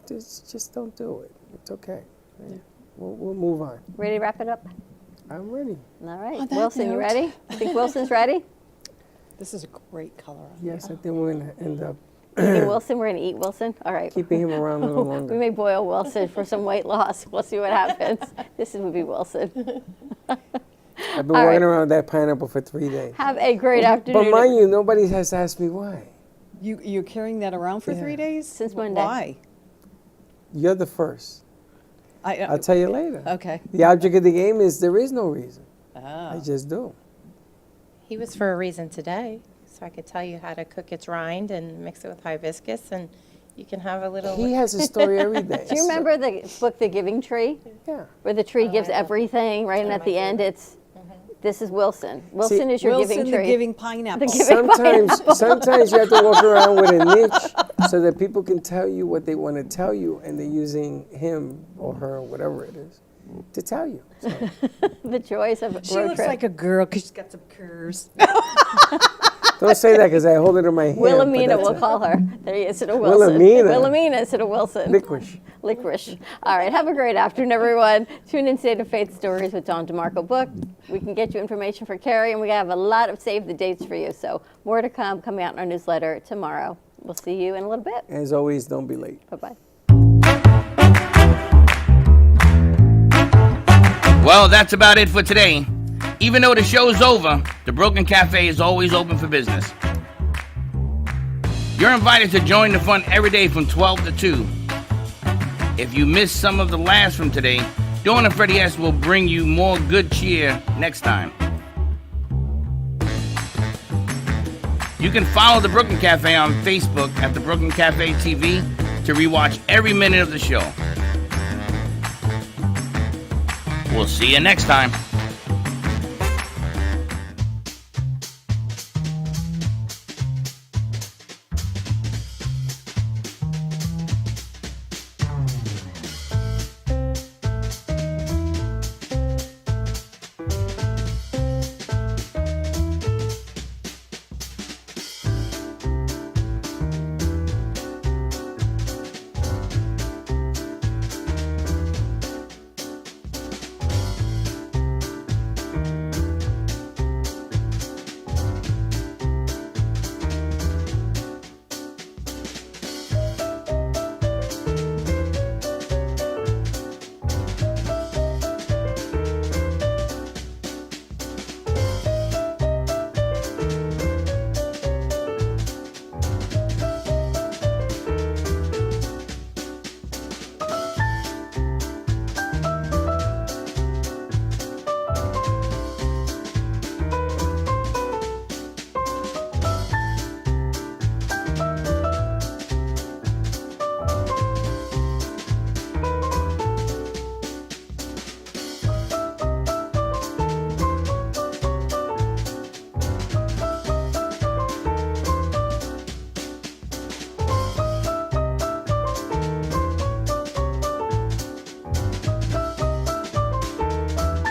just don't do it. It's okay. Yeah. We'll move on. Ready to wrap it up? I'm ready. All right. On that Wilson, you note. ready? You think Wilson's ready? This is a great color. Yes, I think we're going to end up Eating Wilson, we're going to eat Wilson? All right. keeping him around a little longer. We may boil Wilson for some weight loss. We'll see what happens. This would be Wilson. I've been All walking right. around that pineapple for 3 days. Have a great afternoon. But mind you, nobody has asked me why. You're carrying that around for 3 days? Since Monday. Why? You're the first. I'll tell you later. Okay. The object of the game is there is no reason. Oh. I just do. He was for a reason today, so I could tell you how to cook its rind and mix it with hibiscus, and you can have a little. He has a story every day. Do you remember the book, The Giving Tree? Yeah. Where the tree gives everything, right? And at the end, it's, this is Wilson. Wilson See, is your Wilson, giving the tree. giving pineapple. The giving pineapple. Sometimes you have to walk around with a niche so that people can tell you what they want to tell you, and they're using him or her, or whatever it is, to tell you. So. The joys of a She road looks trip. like a girl because she's got some curves. Don't say that because I hold it in my hand. Wilhelmina, but we'll that's call her. There he is, instead of Wilson. Wilhelmina. Wilhelmina instead of Wilson. Licorice. Licorice. All right, have a great afternoon, everyone. Tune in State of Faith Stories with Don DeMarco Book. We can get you information for Carrie, and we have a lot of save the dates for you. So more to come, coming out in our newsletter tomorrow. We'll see you in a little bit. As always, don't be late. Bye-bye. Well, that's about it for today. Even though the show's over, the Brooklyn Cafe is always open for business. You're invited to join the fun every day from 12 to 2. If you missed some of the laughs from today, Dawn and Freddie S. will bring you more good cheer next time. You can follow the Brooklyn Cafe on Facebook at the Brooklyn Cafe TV to rewatch every minute of the show. We'll see you next time.